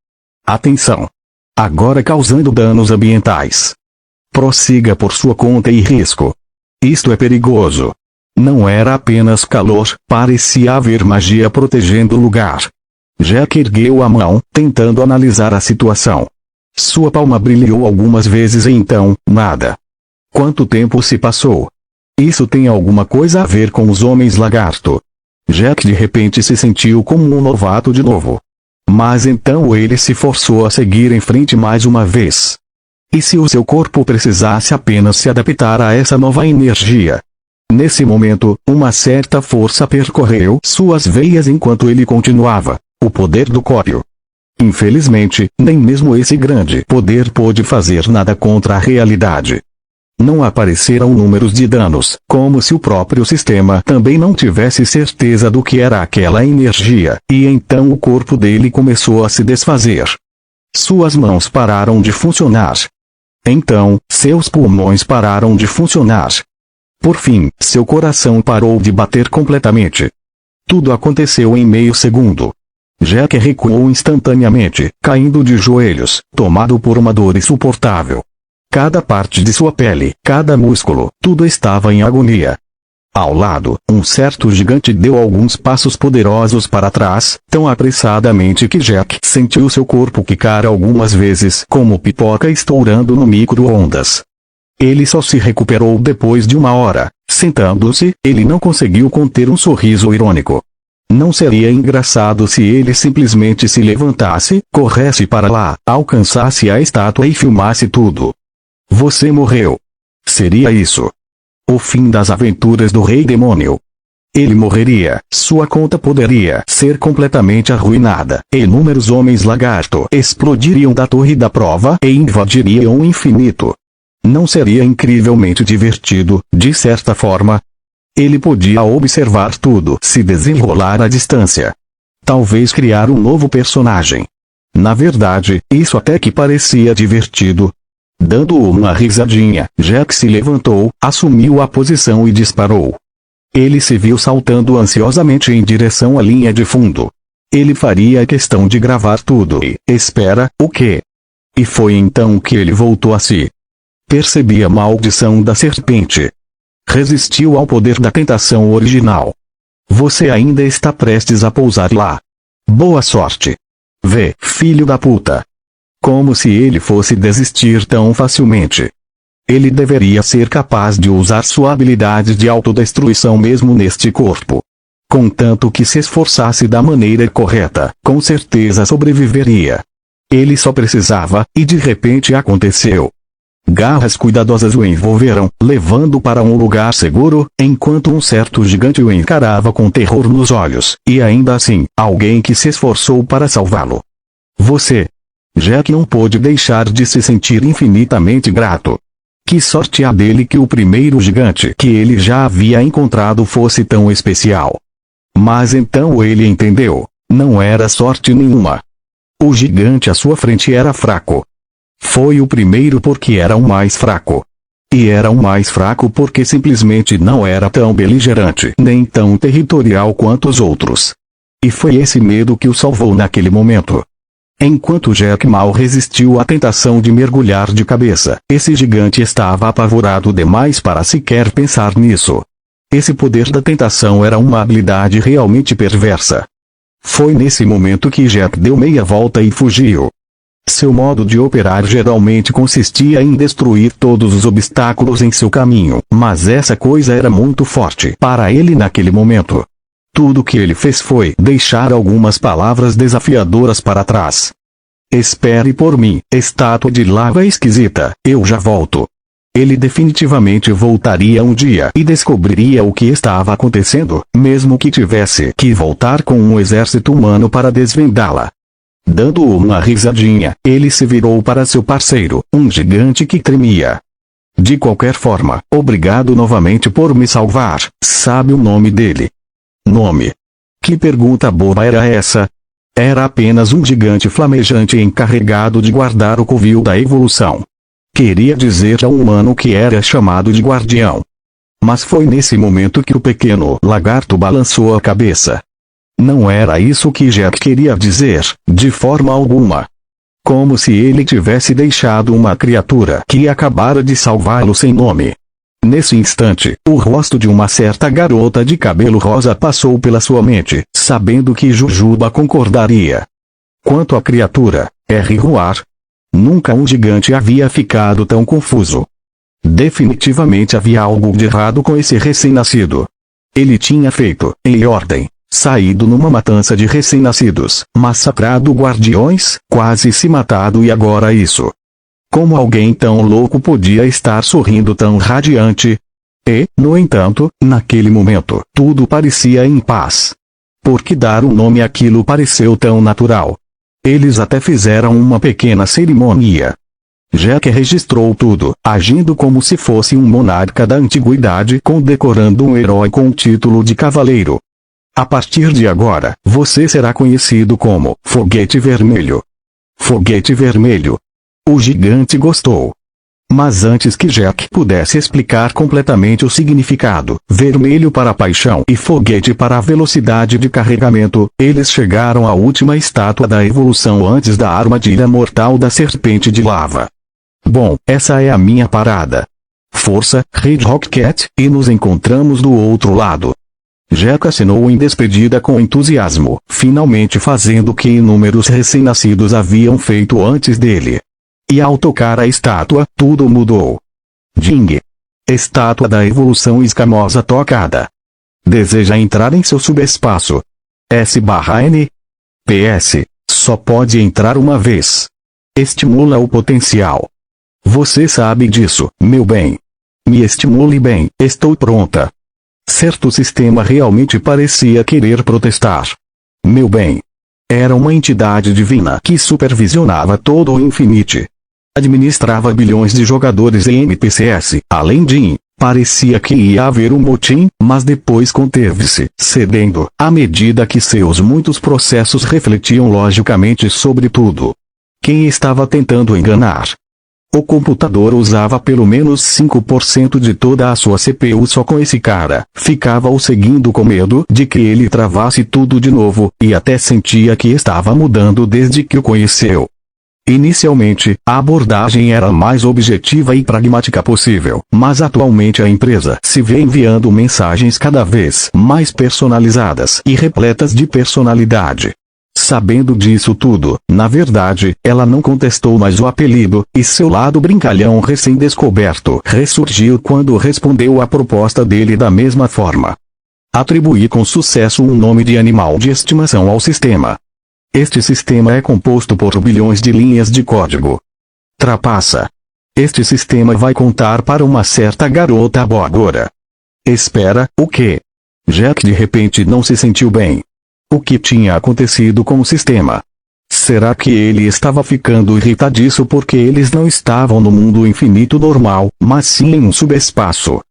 Atenção! Agora causando danos ambientais. Prossiga por sua conta e risco. Isto é perigoso. Não era apenas calor, parecia haver magia protegendo o lugar. Jack ergueu a mão, tentando analisar a situação. Sua palma brilhou algumas vezes e então, nada. Quanto tempo se passou? Isso tem alguma coisa a ver com os homens lagarto. Jack de repente se sentiu como um novato de novo. Mas então ele se forçou a seguir em frente mais uma vez. E se o seu corpo precisasse apenas se adaptar a essa nova energia? Nesse momento, uma certa força percorreu suas veias enquanto ele continuava. O poder do Córeo. Infelizmente, nem mesmo esse grande poder pôde fazer nada contra a realidade. Não apareceram números de danos, como se o próprio sistema também não tivesse certeza do que era aquela energia, e então o corpo dele começou a se desfazer. Suas mãos pararam de funcionar. Então, seus pulmões pararam de funcionar. Por fim, seu coração parou de bater completamente. Tudo aconteceu em meio segundo. Jack recuou instantaneamente, caindo de joelhos, tomado por uma dor insuportável. Cada parte de sua pele, cada músculo, tudo estava em agonia. Ao lado, um certo gigante deu alguns passos poderosos para trás, tão apressadamente que Jack sentiu seu corpo quicar algumas vezes como pipoca estourando no micro-ondas. Ele só se recuperou depois de uma hora. Sentando-se, ele não conseguiu conter um sorriso irônico. Não seria engraçado se ele simplesmente se levantasse, corresse para lá, alcançasse a estátua e filmasse tudo. Você morreu. Seria isso. O fim das aventuras do Rei Demônio. Ele morreria, sua conta poderia ser completamente arruinada, e inúmeros homens lagarto explodiriam da torre da prova e invadiriam o infinito. Não seria incrivelmente divertido, de certa forma? Ele podia observar tudo se desenrolar à distância. Talvez criar um novo personagem. Na verdade, isso até que parecia divertido. Dando uma risadinha, Jack se levantou, assumiu a posição e disparou. Ele se viu saltando ansiosamente em direção à linha de fundo. Ele faria questão de gravar tudo e, espera, o quê? E foi então que ele voltou a si. Percebi a maldição da serpente. Resistiu ao poder da tentação original. Você ainda está prestes a pousar lá. Boa sorte. Vê, filho da puta. Como se ele fosse desistir tão facilmente. Ele deveria ser capaz de usar sua habilidade de autodestruição mesmo neste corpo. Contanto que se esforçasse da maneira correta, com certeza sobreviveria. Ele só precisava, e de repente aconteceu. Garras cuidadosas o envolveram, levando-o para um lugar seguro, enquanto um certo gigante o encarava com terror nos olhos, e ainda assim, alguém que se esforçou para salvá-lo. Você. Jack não pôde deixar de se sentir infinitamente grato. Que sorte a dele que o primeiro gigante que ele já havia encontrado fosse tão especial. Mas então ele entendeu, não era sorte nenhuma. O gigante à sua frente era fraco. Foi o primeiro porque era o mais fraco. E era o mais fraco porque simplesmente não era tão beligerante nem tão territorial quanto os outros. E foi esse medo que o salvou naquele momento. Enquanto Jack mal resistiu à tentação de mergulhar de cabeça, esse gigante estava apavorado demais para sequer pensar nisso. Esse poder da tentação era uma habilidade realmente perversa. Foi nesse momento que Jack deu meia volta e fugiu. Seu modo de operar geralmente consistia em destruir todos os obstáculos em seu caminho, mas essa coisa era muito forte para ele naquele momento. Tudo que ele fez foi deixar algumas palavras desafiadoras para trás. Espere por mim, estátua de lava esquisita, eu já volto. Ele definitivamente voltaria um dia e descobriria o que estava acontecendo, mesmo que tivesse que voltar com um exército humano para desvendá-la. Dando uma risadinha, ele se virou para seu parceiro, um gigante que tremia. De qualquer forma, obrigado novamente por me salvar. Sabe o nome dele? Nome? Que pergunta boba era essa? Era apenas um gigante flamejante encarregado de guardar o covil da evolução. Queria dizer a um humano que era chamado de guardião. Mas foi nesse momento que o pequeno lagarto balançou a cabeça. Não era isso que Jack queria dizer, de forma alguma. Como se ele tivesse deixado uma criatura que acabara de salvá-lo sem nome. Nesse instante, o rosto de uma certa garota de cabelo rosa passou pela sua mente, sabendo que Jujuba concordaria. Quanto à criatura, Ruar. Nunca um gigante havia ficado tão confuso. Definitivamente havia algo de errado com esse recém-nascido. Ele tinha feito, em ordem, saído numa matança de recém-nascidos, massacrado guardiões, quase se matado e agora isso. Como alguém tão louco podia estar sorrindo tão radiante? E, no entanto, naquele momento, tudo parecia em paz. Por que dar um nome àquilo pareceu tão natural? Eles até fizeram uma pequena cerimônia. Jack registrou tudo, agindo como se fosse um monarca da antiguidade condecorando um herói com o título de cavaleiro. A partir de agora, você será conhecido como Foguete Vermelho. Foguete Vermelho. O gigante gostou. Mas antes que Jack pudesse explicar completamente o significado, vermelho para a paixão e foguete para a velocidade de carregamento, eles chegaram à última estátua da evolução antes da armadilha mortal da serpente de lava. Bom, essa é a minha parada. Força, Red Rock Cat, e nos encontramos do outro lado. Jack assinou em despedida com entusiasmo, finalmente fazendo o que inúmeros recém-nascidos haviam feito antes dele. E ao tocar a estátua, tudo mudou. Ding! Estátua da evolução escamosa tocada. Deseja entrar em seu subespaço. S/N? PS. Só pode entrar uma vez. Estimula o potencial. Você sabe disso, meu bem. Me estimule bem, estou pronta. Certo sistema realmente parecia querer protestar. Meu bem. Era uma entidade divina que supervisionava todo o Infinite. Administrava bilhões de jogadores e NPCs, além de... Parecia que ia haver um motim, mas depois conteve-se, cedendo, à medida que seus muitos processos refletiam logicamente sobre tudo. Quem estava tentando enganar? O computador usava pelo menos 5% de toda a sua CPU só com esse cara. Ficava o seguindo com medo de que ele travasse tudo de novo, e até sentia que estava mudando desde que o conheceu. Inicialmente, a abordagem era a mais objetiva e pragmática possível, mas atualmente a empresa se vê enviando mensagens cada vez mais personalizadas e repletas de personalidade. Sabendo disso tudo, na verdade, ela não contestou mais o apelido, e seu lado brincalhão recém-descoberto ressurgiu quando respondeu à proposta dele da mesma forma. Atribuir com sucesso um nome de animal de estimação ao sistema. Este sistema é composto por bilhões de linhas de código. Trapaça. Este sistema vai contar para uma certa garota boa agora. Espera, o quê? Jack de repente não se sentiu bem. O que tinha acontecido com o sistema? Será que ele estava ficando irritadiço porque eles não estavam no mundo infinito normal, mas sim em um subespaço?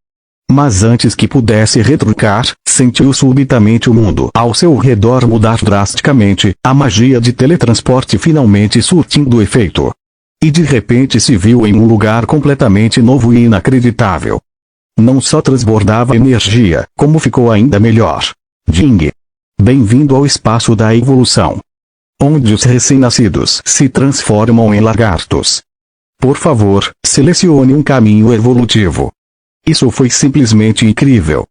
Mas antes que pudesse retrucar, sentiu subitamente o mundo ao seu redor mudar drasticamente, a magia de teletransporte finalmente surtindo efeito. E de repente se viu em um lugar completamente novo e inacreditável. Não só transbordava energia, como ficou ainda melhor. Jing. Bem-vindo ao espaço da evolução, onde os recém-nascidos se transformam em lagartos. Por favor, selecione um caminho evolutivo. Isso foi simplesmente incrível.